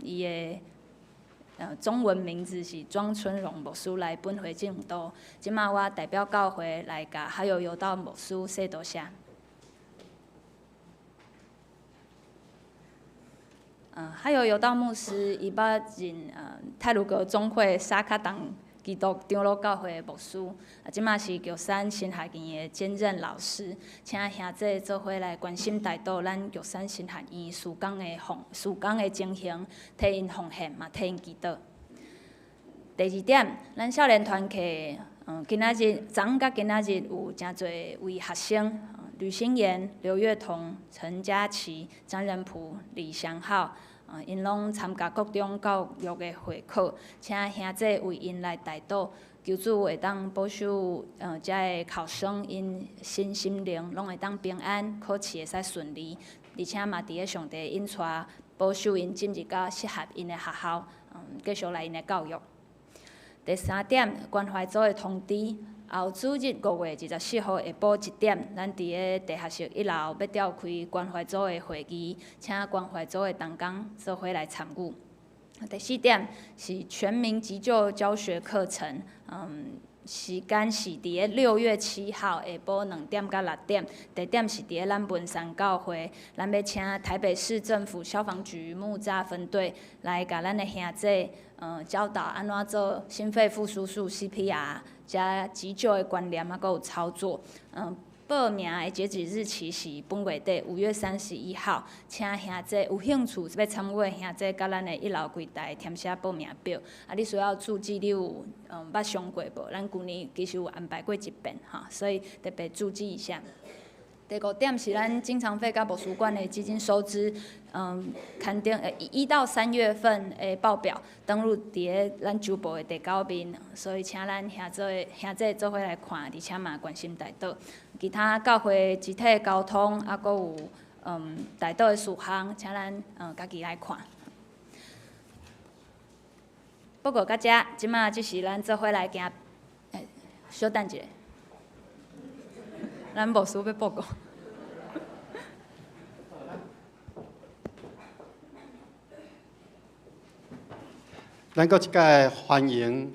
伊的中文名字是庄春荣牧师来本会敬祷。即马我代表教会来甲哈游游道牧师说多谢。还有游道牧师，伊捌任太鲁阁总会沙卡党基督长老教会的牧师，即马是玉山新学院的兼任老师，请兄弟做伙来关心带到咱玉山新学院事工的情形，替因奉献嘛，替因祈祷。第二点，咱少年团契，今仔日昨甲今仔日有真侪位学生。吕新妍、刘月彤、陈嘉琪、张仁普、李祥浩，因拢参加各种教育的会考，请兄弟为因来代祷，求主会当保守遮个考生因身心灵拢会当平安，考试会使顺利，而且嘛伫个上帝引带保守因进入到适合因的学校，继续来因的教育。第3点，关怀组的通知。后主日5月24号下晡1点，咱伫个地下室1楼要召开关怀组的会议，请关怀组的同工做伙来参与。第4点是全民急救教学课程，时间是伫个6月7号下晡2点到6点，地点是伫个咱文山教会，咱要请台北市政府消防局木栅分队来甲咱的兄弟，教导安怎做心肺复苏术 CPR。加急救的观念，还佫有操作。报名的截止日期是本月底5月31号，请兄弟有兴趣要参与的兄弟，甲咱的1楼柜台填写报名表。你需要注记你有捌上过无？咱旧年其实有安排过一遍所以特别注记一下。第5点是咱经常费甲牧师馆的基金收支，刊登1到3月份的报表登录伫个咱主部的第9面，所以请咱兄弟做伙来看，而且嘛关心带祷。其他教会集体交通，佫有带祷的事项，请咱家己来看。报告到遮，即马就是咱做伙来行。稍等一下。咱牧师要报告。咱搁一届欢迎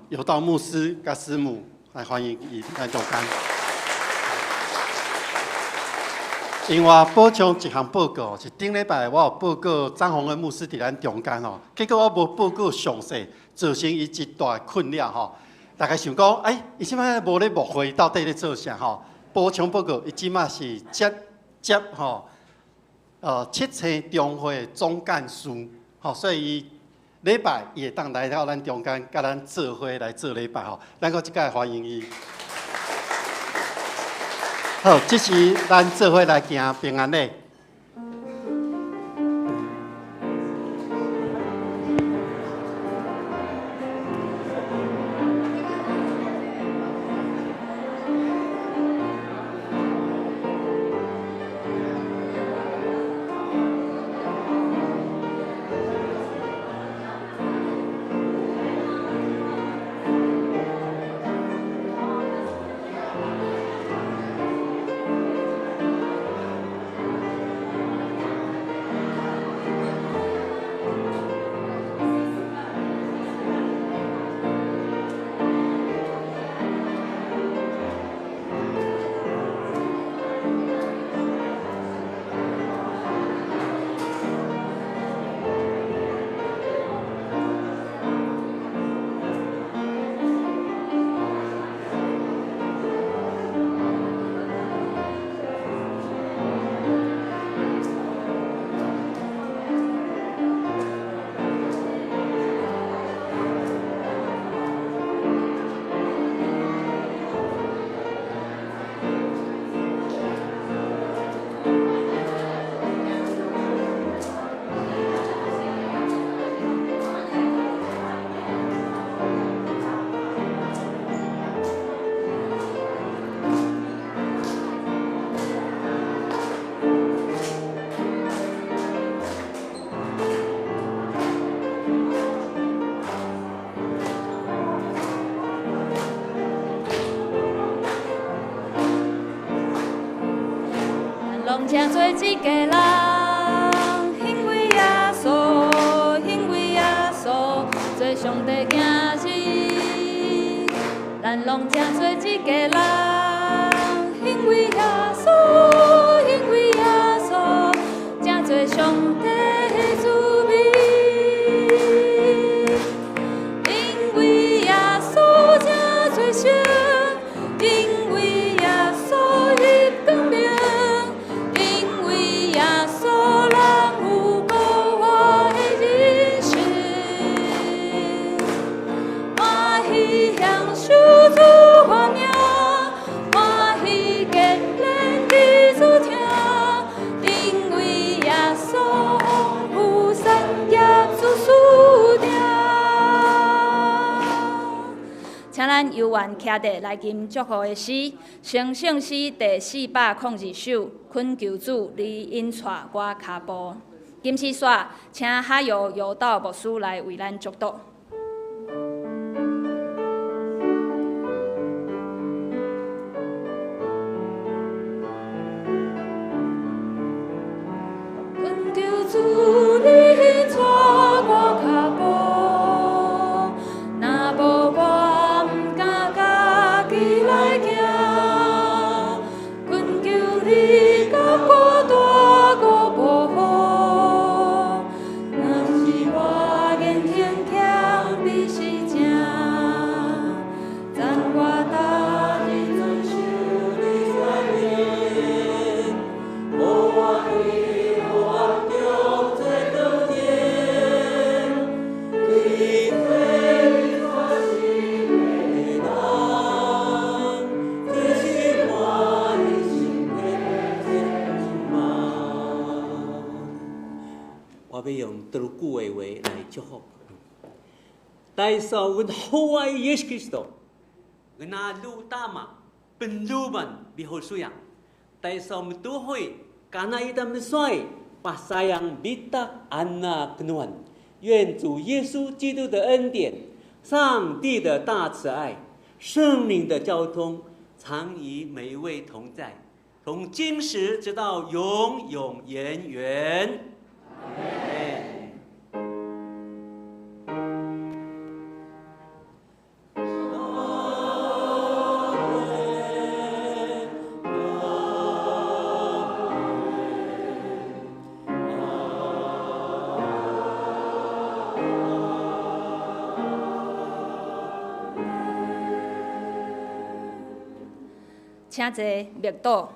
有道牧师甲师母来欢迎伊来中间。因为我补充一项报告，是顶礼拜我有报告张宏恩牧师伫咱中间结果我无报告详细，造成伊一大困扰大家想讲，伊即摆无咧牧会，到底咧做啥补充报告，伊即马是接七星中会总干事所以伊礼拜伊会当来到咱中间，甲咱做伙来做礼拜吼。咱搁一届欢迎伊。好，这是咱做伙来行平安礼。正做一个人，因为耶稣，因为耶稣，做上帝囝儿。咱拢正做一个人，因为耶稣，因为耶稣，正做上帝的子民。因为耶稣正做圣，因为耶稣伊光明。请咱由愿徛地来吟祝福的诗，圣圣诗第402首，恳求主你引带我脚步。今次煞，请哈友游道牧师来为咱祝祷。恳求主你引带我脚步，若无我。来行，恳求你甲我大过保护。若是我言行强，必是正，赞我大日遵守你宣言，无我你无我中做道歉，对非我是为难。我要用多句的话来祝福。大嫂，阮好爱耶稣基督，阮阿路大马本路们比好素养。大嫂们都会，karena kita mensuai pasayang bitak anak Tuhan。愿主耶稣基督的恩典、上帝的大慈爱、圣灵的交通，常与每一位同在，从今时直到永永远远。请坐默祷。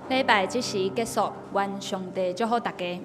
礼拜即时结束，愿上帝祝福大家。